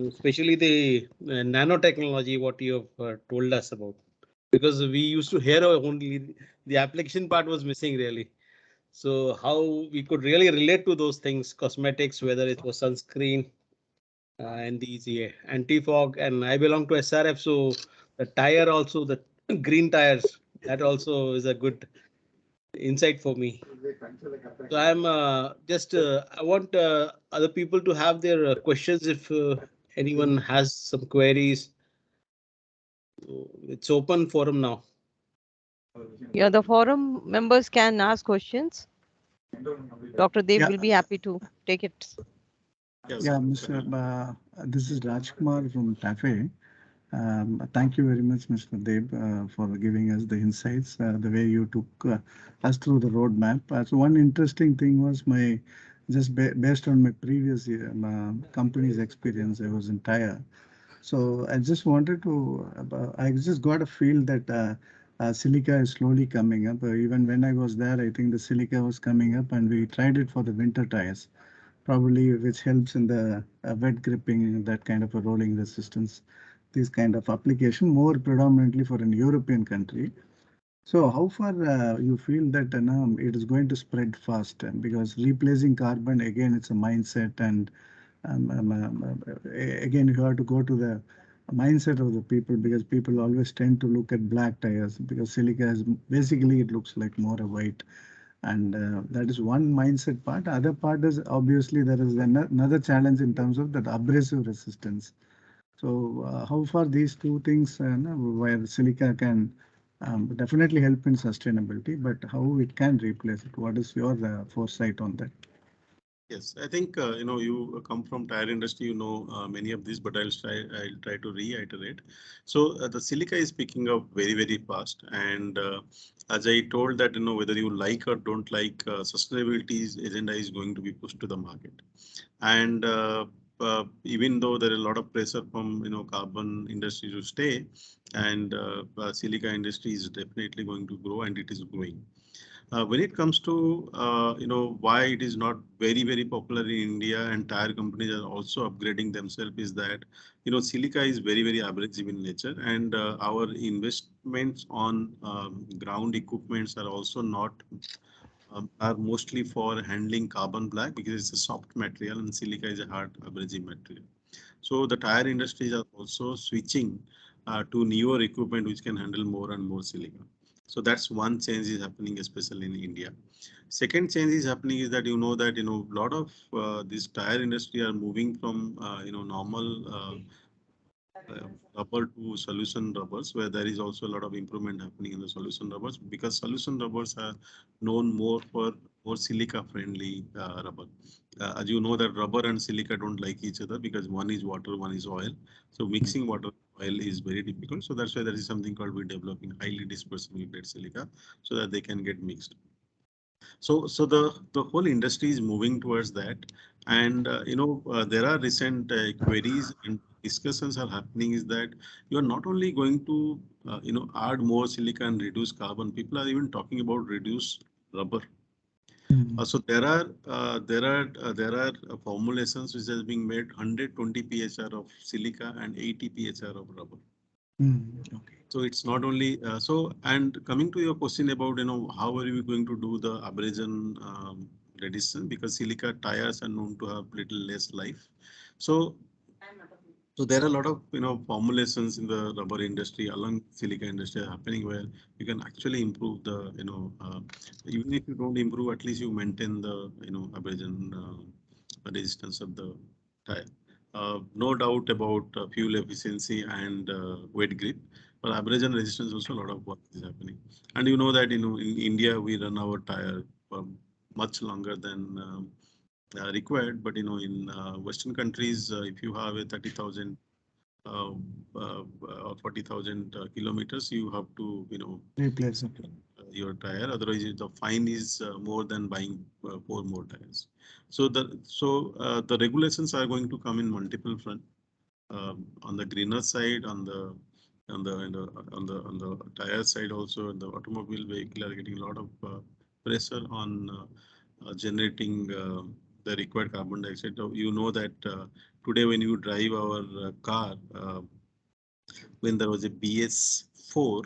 especially the nanotechnology, what you have told us about. Because we used to hear only the application part was missing really. So how we could really relate to those things, cosmetics, whether it was sunscreen and the anti-fog, and I belong to SRF, so the tire also, the green tires, that also is a good insight for me. So I'm just I want other people to have their questions if anyone has some queries. So it's open forum now. Yeah, the forum members can ask questions. Dr. Dev Yeah. will be happy to take it. Yes, Yeah, sir. Mr. This is Rajkumar from TAFE. Thank you very much, Mr. Deb, for giving us the insights, the way you took us through the roadmap. So one interesting thing was based on my previous company's experience, I was in Tire. So I just wanted to, I just got a feel that silica is slowly coming up. Even when I was there, I think the silica was coming up and we tried it for the winter tires, probably which helps in the wet gripping, that kind of a rolling resistance, this kind of application, more predominantly for an European country. So how far you feel that now it is going to spread fast? Because replacing carbon, again, it's a mindset, and again, you have to go to the mindset of the people, because people always tend to look at black tires because silica is basically, it looks like more a white. And that is one mindset part. Other part is obviously there is another challenge in terms of that abrasive resistance. So how far these two things, where silica can definitely help in sustainability, but how it can replace it? What is your foresight on that? Yes, I think you come from tire industry, many of these, but I'll try to reiterate. So the silica is picking up very, very fast, and as I told that whether you like or don't like, agenda is going to be pushed to the market, and even though there is a lot of pressure from carbon industry to stay, and silica industry is definitely going to grow, and it is growing. When it comes to why it is not very, very popular in India and tire companies are also upgrading themselves, is that silica is very, very abrasive in nature, and our investments on ground equipments are also not are mostly for handling carbon black, because it's a soft material and silica is a hard abrasive material. So the tire industries are also switching to newer equipment which can handle more and more silica. So that's one change is happening, especially in India. Second change is happening is that that a lot of this tire industry are moving from normal rubber to solution rubbers, where there is also a lot of improvement happening in the solution rubbers, because solution rubbers are known more for more silica friendly rubber. As you know that rubber and silica don't like each other, because one is water, one is oil. So mixing water oil is very difficult. So that's why there is something called we developing highly dispersible grade silica, so that they can get mixed. So the whole industry is moving towards that, and there are recent queries and discussions are happening, is that you are not only going to add more silica and reduce carbon. People are even talking about reduce rubber. So there are formulations which has been made 120 phr of silica and 80 phr of rubber. Okay. So it's not only and coming to your question about how are we going to do the abrasion resistance, because silica tires are known to have little less life. So there are a lot of formulations in the rubber industry along silica industry happening, where you can actually improve the even if you don't improve, at least you maintain the abrasion resistance of the tire. No doubt about fuel efficiency and weight grip, but abrasion resistance also a lot of work is happening. And you know that in India we run our tire for much longer than required, but in Western countries, if you have a 30,000 uh, or 40,000 kilometers, you have to Replace it. your tire. Otherwise, the fine is more than buying 4 more tires. So the regulations are going to come in multiple front. On the greener side, on the tire side also, the automobile vehicle are getting a lot of pressure on generating the required carbon dioxide. You know that today when you drive our car, when there was a BS4,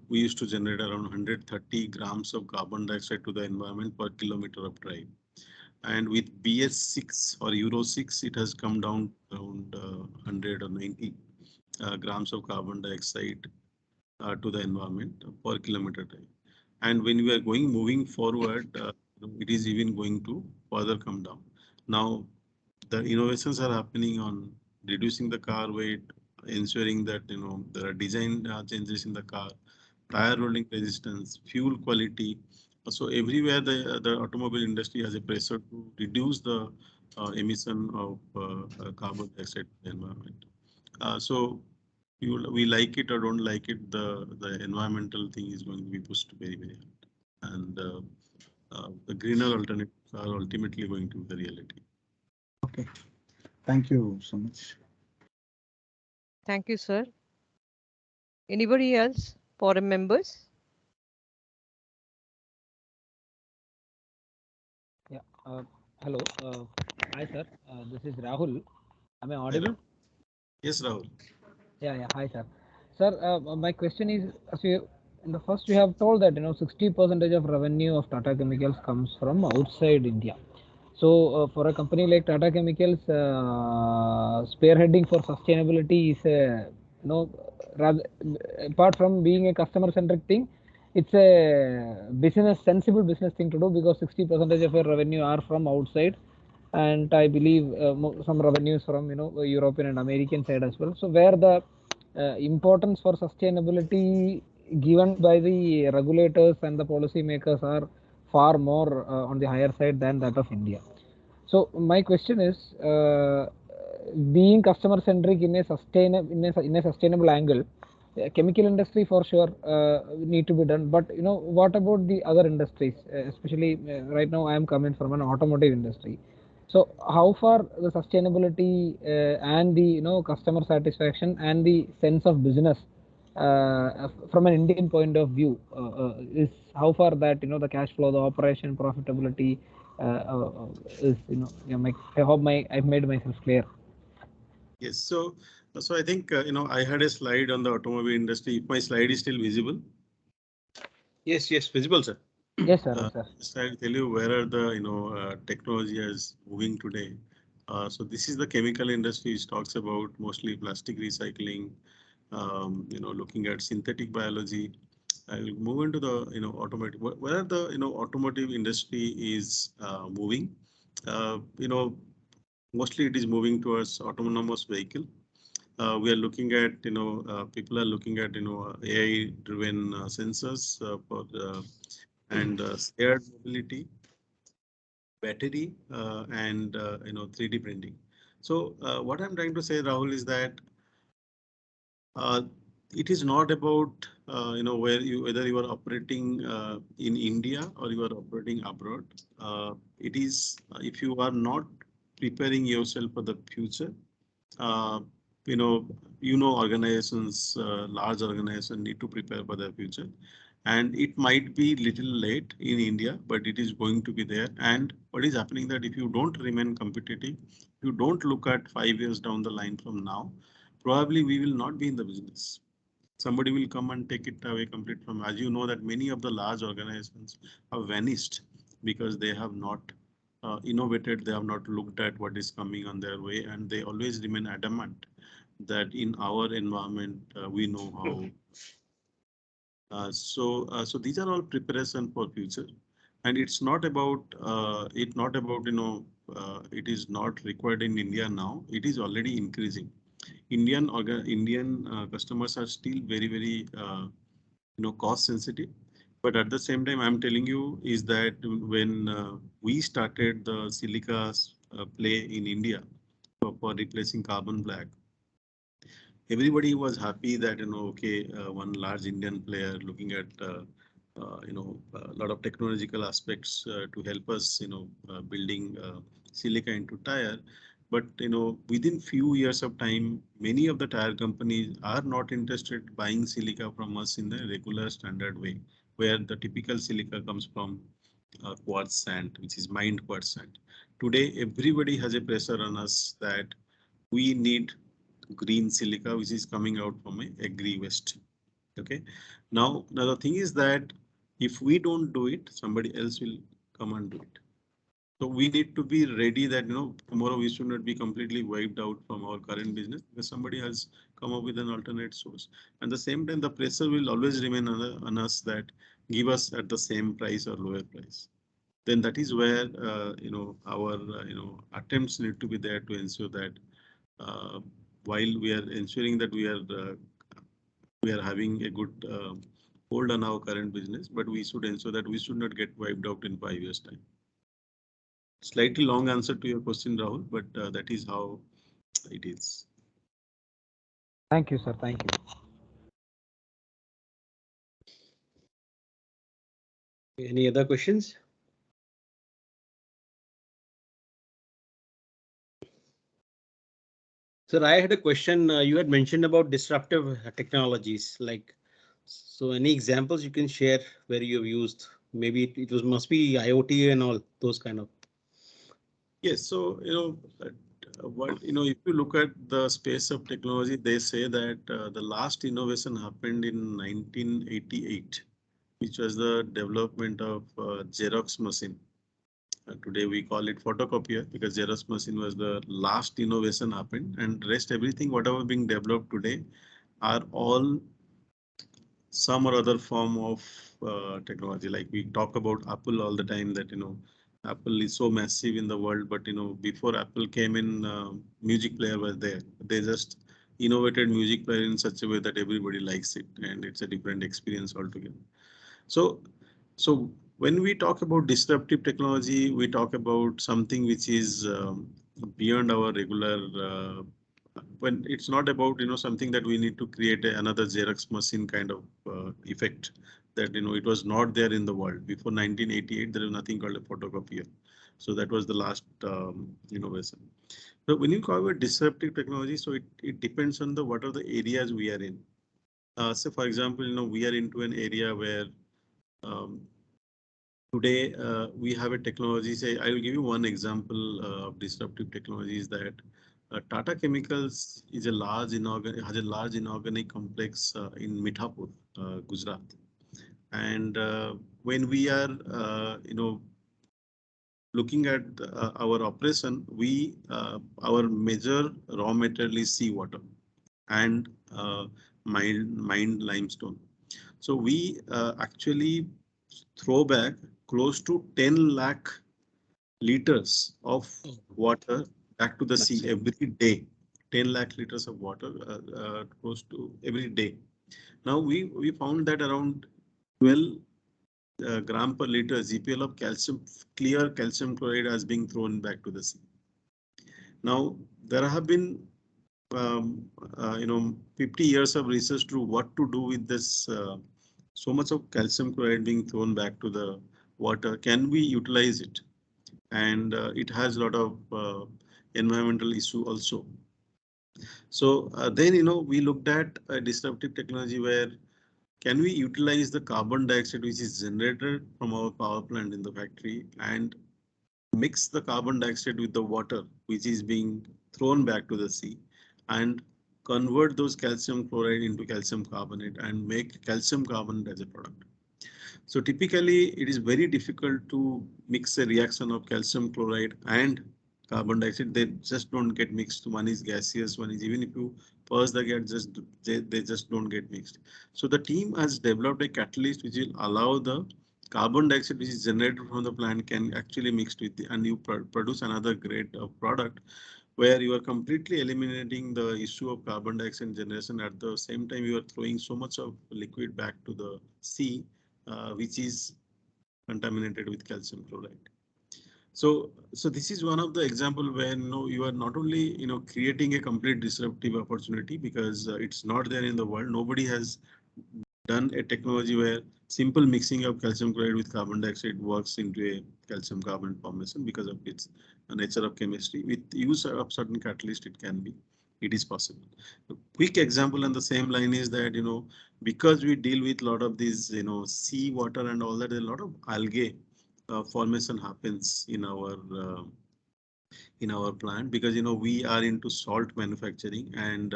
we used to generate around 130 grams of carbon dioxide to the environment per kilometer of drive. And with BS6 or Euro 6, it has come down around 100 or 90 grams of carbon dioxide to the environment per kilometer drive. And when we are moving forward, it is even going to further come down. Now, the innovations are happening on reducing the car weight, ensuring that there are design changes in the car, tire rolling resistance, fuel quality. So everywhere the automobile industry has a pressure to reduce the emission of carbon dioxide to the environment. So we like it or don't like it, the environmental thing is going to be pushed very, very hard. And the greener alternatives are ultimately going to be the reality. Okay, thank you so much. Thank you, sir. Anybody else? Forum members? Yeah. Hello. Hi, sir. This is Rahul. Am I audible? Yes, Rahul. Yeah. Hi, sir. Sir, my question is, as you in the first you have told that 60% of revenue of Tata Chemicals comes from outside India. So for a company like Tata Chemicals, spearheading for sustainability is rather, apart from being a customer centric thing, it's a business sensible business thing to do, because 60% of your revenue are from outside, and I believe some revenues from European and American side as well. So where the importance for sustainability given by the regulators and the policy makers are far more on the higher side than that of India. So my question is, being customer centric in a sustainable angle, chemical industry for sure need to be done, but what about the other industries, especially right now I am coming from an automotive industry. So how far the sustainability and the customer satisfaction and the sense of business from an Indian point of view is how far that the cash flow, the operation profitability is I hope I've made myself clear. Yes, so I think I had a slide on the automobile industry. If my slide is still visible. Yes, visible, sir. Yes, sir. Just I'll tell you where are the technology is moving today. So this is the chemical industry, which talks about mostly plastic recycling, looking at synthetic biology. I'll move into the automotive. Where the automotive industry is moving. Mostly it is moving towards autonomous vehicle. We are looking at people are looking at AI driven sensors for and shared mobility, battery, and 3D printing. So what I'm trying to say, Rahul, is that uh, it is not about whether you are operating in India or you are operating abroad. It is if you are not preparing yourself for the future. Uh, organizations, large organizations need to prepare for their future, and it might be little late in India, but it is going to be there. And what is happening that if you don't remain competitive, you don't look at 5 years down the line from now, probably we will not be in the business. Somebody will come and take it away complete from. As you know that many of the large organizations have vanished because they have not innovated, they have not looked at what is coming on their way, and they always remain adamant that in our environment we know how. So these are all preparation for future, and it's not about it is not required in India now. It is already increasing. Indian customers are still very cost sensitive, but at the same time I'm telling you is that when we started the Silica play in India for replacing carbon black, everybody was happy that one large Indian player looking at a lot of technological aspects to help us building silica into tire. But within few years of time, many of the tire companies are not interested buying silica from us in the regular standard way, where the typical silica comes from quartz sand, which is mined quartz sand. Today everybody has a pressure on us that we need green silica, which is coming out from a agri waste. Okay. Now the thing is that if we don't do it, somebody else will come and do it. So we need to be ready that, tomorrow we should not be completely wiped out from our current business because somebody has come up with an alternate source. And the same time, the pressure will always remain on us that give us at the same price or lower price. Then that is where, our, attempts need to be there to ensure that uh, while we are ensuring that we are having a good hold on our current business, but we should ensure that we should not get wiped out in 5 years' time. Slightly long answer to your question, Rahul, but that is how it is. Thank you, sir. Thank you. Any other questions? Sir, I had a question. You had mentioned about disruptive technologies. So any examples you can share where you have used? Maybe it was must be IoT and all those kind of. Yes, so if you look at the space of technology, they say that the last innovation happened in 1988, which was the development of Xerox machine. Today we call it photocopier because Xerox machine was the last innovation happened, and rest everything whatever being developed today are all some or other form of technology. Like we talk about Apple all the time that, Apple is so massive in the world, but, before Apple came in, music player was there. They just innovated music player in such a way that everybody likes it and it's a different experience altogether. So, so when we talk about disruptive technology, we talk about something which is beyond our regular when it's not about, something that we need to create another Xerox machine kind of effect that, it was not there in the world. Before 1988, there was nothing called a photocopier. So that was the last innovation. So when you call it disruptive technology, so it depends on what are the areas we are in. So for example, we are into an area where um, today we have a technology. Say, I will give you one example of disruptive technologies that Tata Chemicals is a has a large inorganic complex in Mithapur, Gujarat. And when we are, looking at our operation, our major raw material is seawater and mined limestone. So we actually throw back close to 10 lakh liters of water back to the sea every day. 10 lakh liters of water close to every day. Now we found that around 12 gram per liter GPL of calcium, clear calcium chloride has been thrown back to the sea. Now there have been 50 years of research to what to do with this so much of calcium chloride being thrown back to the water. Can we utilize it? And it has a lot of environmental issue also. So then, we looked at a disruptive technology where can we utilize the carbon dioxide which is generated from our power plant in the factory and mix the carbon dioxide with the water which is being thrown back to the sea and convert those calcium chloride into calcium carbonate and make calcium carbonate as a product. So typically it is very difficult to mix a reaction of calcium chloride and carbon dioxide. They just don't get mixed. One is gaseous, one is even if you purge the gas, they just don't get mixed. So the team has developed a catalyst which will allow the carbon dioxide which is generated from the plant can actually mix with and you produce another grade of product where you are completely eliminating the issue of carbon dioxide generation. At the same time, you are throwing so much of liquid back to the sea, which is contaminated with calcium chloride. So this is one of the example where you are not only creating a complete disruptive opportunity because it's not there in the world. Nobody has done a technology where simple mixing of calcium chloride with carbon dioxide works into a calcium carbonate formation because of its nature of chemistry. With use of certain catalyst, it is possible. A quick example on the same line is that, because we deal with a lot of these, sea water and all that, a lot of algae formation happens in our plant because we are into salt manufacturing and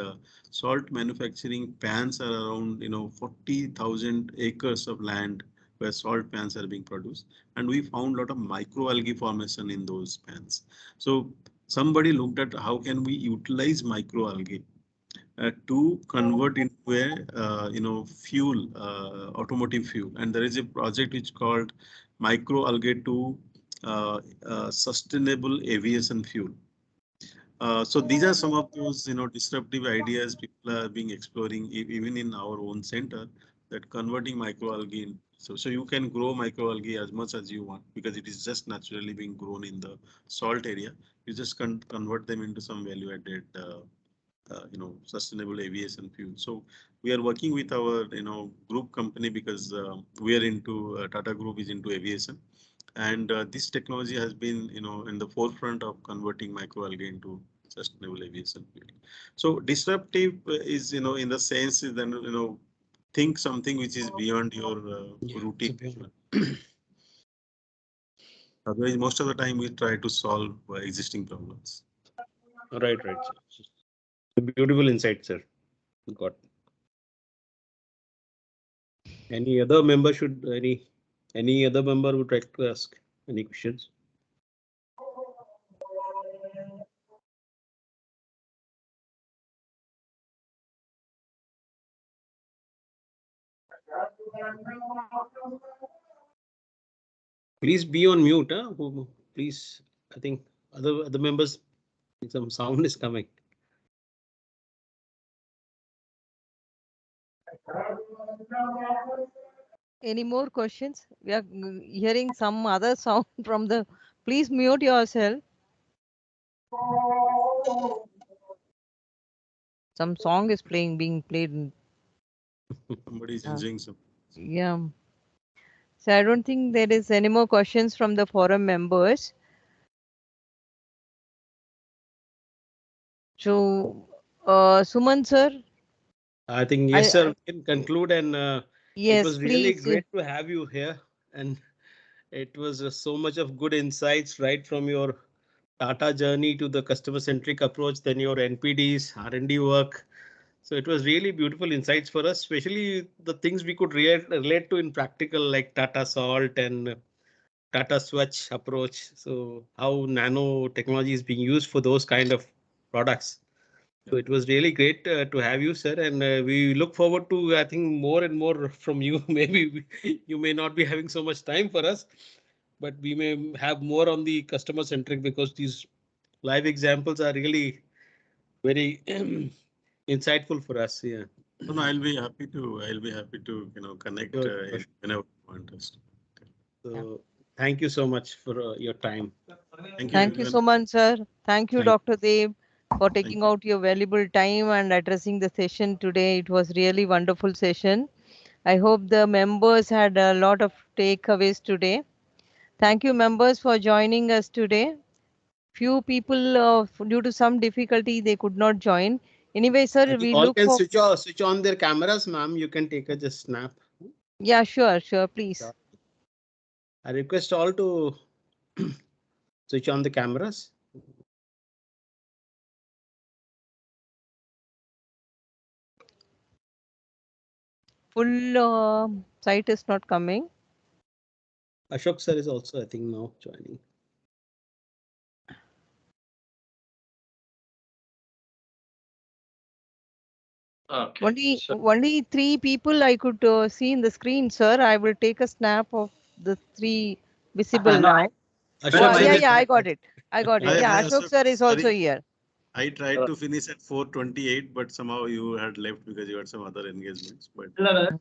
salt manufacturing pans are around 40,000 acres of land where salt pans are being produced, and we found a lot of microalgae formation in those pans. So somebody looked at how can we utilize microalgae to convert into a fuel, automotive fuel, and there is a project which called microalgae to sustainable aviation fuel. So these are some of those disruptive ideas people are being exploring even in our own center, that converting microalgae in. So you can grow microalgae as much as you want because it is just naturally being grown in the salt area. You just convert them into some value added sustainable aviation fuel. So we are working with our group company because we are into Tata Group is into aviation, and this technology has been in the forefront of converting microalgae into sustainable aviation fuel. So disruptive is in the sense is then think something which is beyond your routine. Otherwise, most of the time we try to solve existing problems. Right, sir. Beautiful insight, sir. Got. Any other member any other member would like to ask any questions? Please be on mute. Please, I think other members, some sound is coming. Any more questions? We are hearing some other sound from the. Please mute yourself. Some song is being played. Somebody is enjoying some. Yeah. So I don't think there is any more questions from the forum members. So, Suman sir. I think yes, sir. We can conclude, and yes, it was really please. great to have you here, and it was so much of good insights right from your Tata journey to the customer-centric approach, then your NPDs, R&D work. So it was really beautiful insights for us, especially the things we could relate to in practical, like Tata Salt and Tata Swatch approach. So how nano technology is being used for those kind of products. So it was really great to have you, sir, and we look forward to, I think, more and more from you. Maybe you may not be having so much time for us, but we may have more on the customer centric because these live examples are really very insightful for us. Yeah. No, I'll be happy to connect whenever you want us. So thank you so much for your time. Thank you so much, sir. Thank you, Dr. Deb, for taking out your valuable time and addressing the session today. It was really wonderful session. I hope the members had a lot of takeaways today. Thank you, members, for joining us today. Few people, due to some difficulty, they could not join. Anyway, sir, we all look can for... switch on their cameras, ma'am. You can take a just snap. Yeah, sure, please. I request all to switch on the cameras. Full site is not coming. Ashok sir is also, I think, now joining. Okay. Only 3 people I could see in the screen, sir. I will take a snap of the 3 visible now. Ashok I got it. Yeah, Ashok sir is also here. I tried to finish at 4:28, but somehow you had left because you had some other engagements. But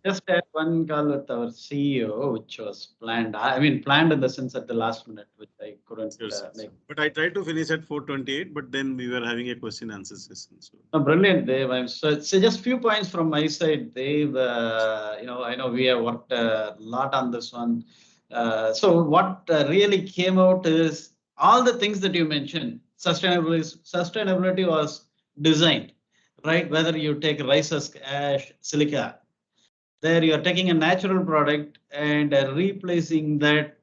just had one call with our CEO, which was planned. I mean, planned in the sense at the last minute, which I couldn't make. But I tried to finish at 4:28, but then we were having a question answer session. So. No, brilliant, Dave. So just few points from my side, Dave. I know we have worked a lot on this one. So what really came out is all the things that you mentioned. Sustainability was designed, right? Whether you take rice as ash, silica, there you are taking a natural product and replacing that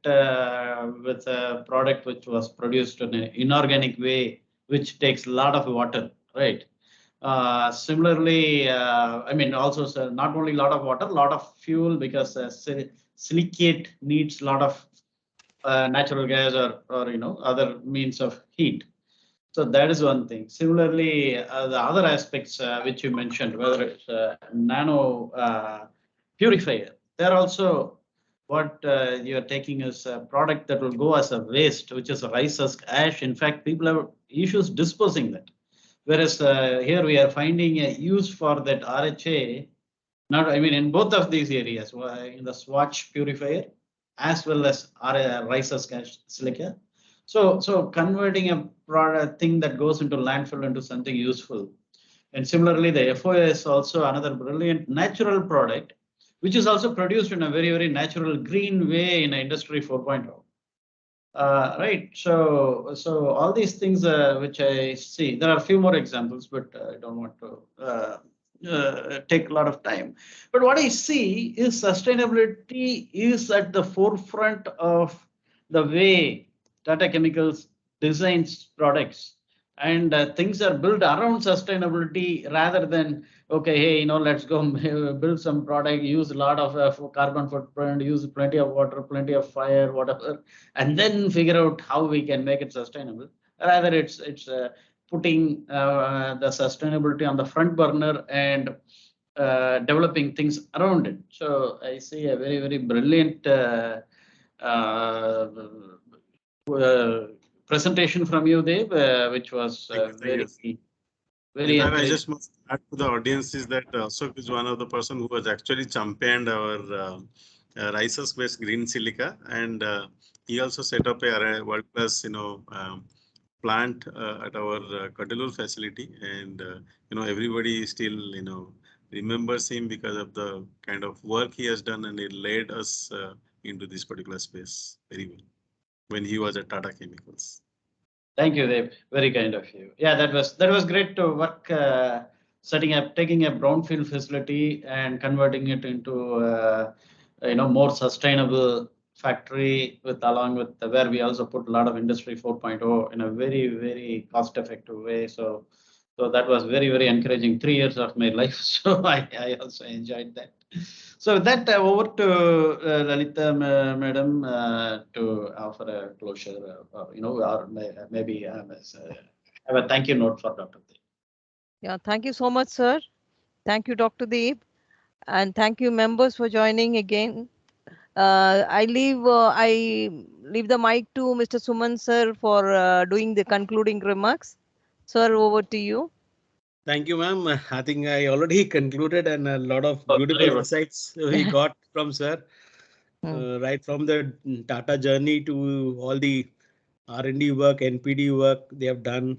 with a product which was produced in an inorganic way, which takes a lot of water, right? Similarly, I mean, also not only a lot of water, a lot of fuel, because silicate needs a lot of natural gas or other means of heat. So that is one thing. Similarly, the other aspects which you mentioned, whether it's nano purifier, they're also what you're taking as a product that will go as a waste, which is a rice husk ash. In fact, people have issues disposing that. Whereas here we are finding a use for that RHA, I mean, in both of these areas, in the Swatch purifier as well as rice husk ash silica. So converting a product thing that goes into landfill into something useful. And similarly, the FOA is also another brilliant natural product, which is also produced in a very, very natural green way in Industry 4.0. Right. So all these things which I see, there are a few more examples, but I don't want to take a lot of time. But what I see is sustainability is at the forefront of the way Tata Chemicals designs products, and things are built around sustainability rather than, okay, hey, let's go build some product, use a lot of carbon footprint, use plenty of water, plenty of fire, whatever, and then figure out how we can make it sustainable. Rather, it's putting the sustainability on the front burner and developing things around it. So I see a very, very brilliant presentation from you, Deb, which was very. I just must add to the audience is that Ashok is one of the person who has actually championed our rice husk-based green silica, and he also set up a world-class, plant at our Cuddalore facility, and everybody still remembers him because of the kind of work he has done, and it led us into this particular space very well when he was at Tata Chemicals. Thank you, Dave. Very kind of you. Yeah, that was great to work taking a brownfield facility and converting it into more sustainable factory along with where we also put a lot of Industry 4.0 in a very, very cost-effective way. So that was very, very encouraging. 3 years of my life. So I also enjoyed that. So with that, over to Lalita madam to offer a closure, or maybe have a thank you note for Dr. Deep. Yeah, thank you so much, sir. Thank you, Dr. Deep. And thank you, members, for joining again. I leave the mic to Mr. Suman, sir, for doing the concluding remarks. Sir, over to you. Thank you, ma'am. I think I already concluded, and a lot of beautiful insights we got from sir. Right from the Tata journey to all the R&D work, NPD work they have done,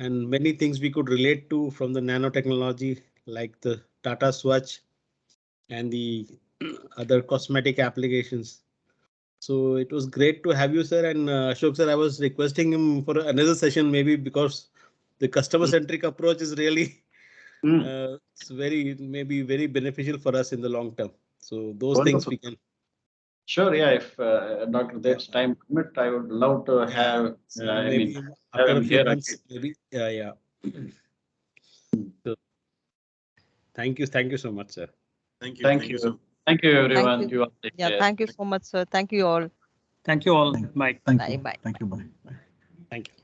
and many things we could relate to from the nanotechnology, like the Tata Swatch and the other cosmetic applications. So it was great to have you, sir. And Ashok, sir, I was requesting him for another session, maybe because the customer-centric approach is really it's maybe very beneficial for us in the long term. So those things we can. Sure, yeah. If Dr. Dev's time permit, I would love to have. Maybe after a few months, maybe. Yeah. So, thank you so much, sir. Thank you. Thank you. Thank you, everyone. Thank you. Thank you so much, sir. Thank you all. Thank you all. Bye. Thank you. Bye. Thank you. Bye. Thank you.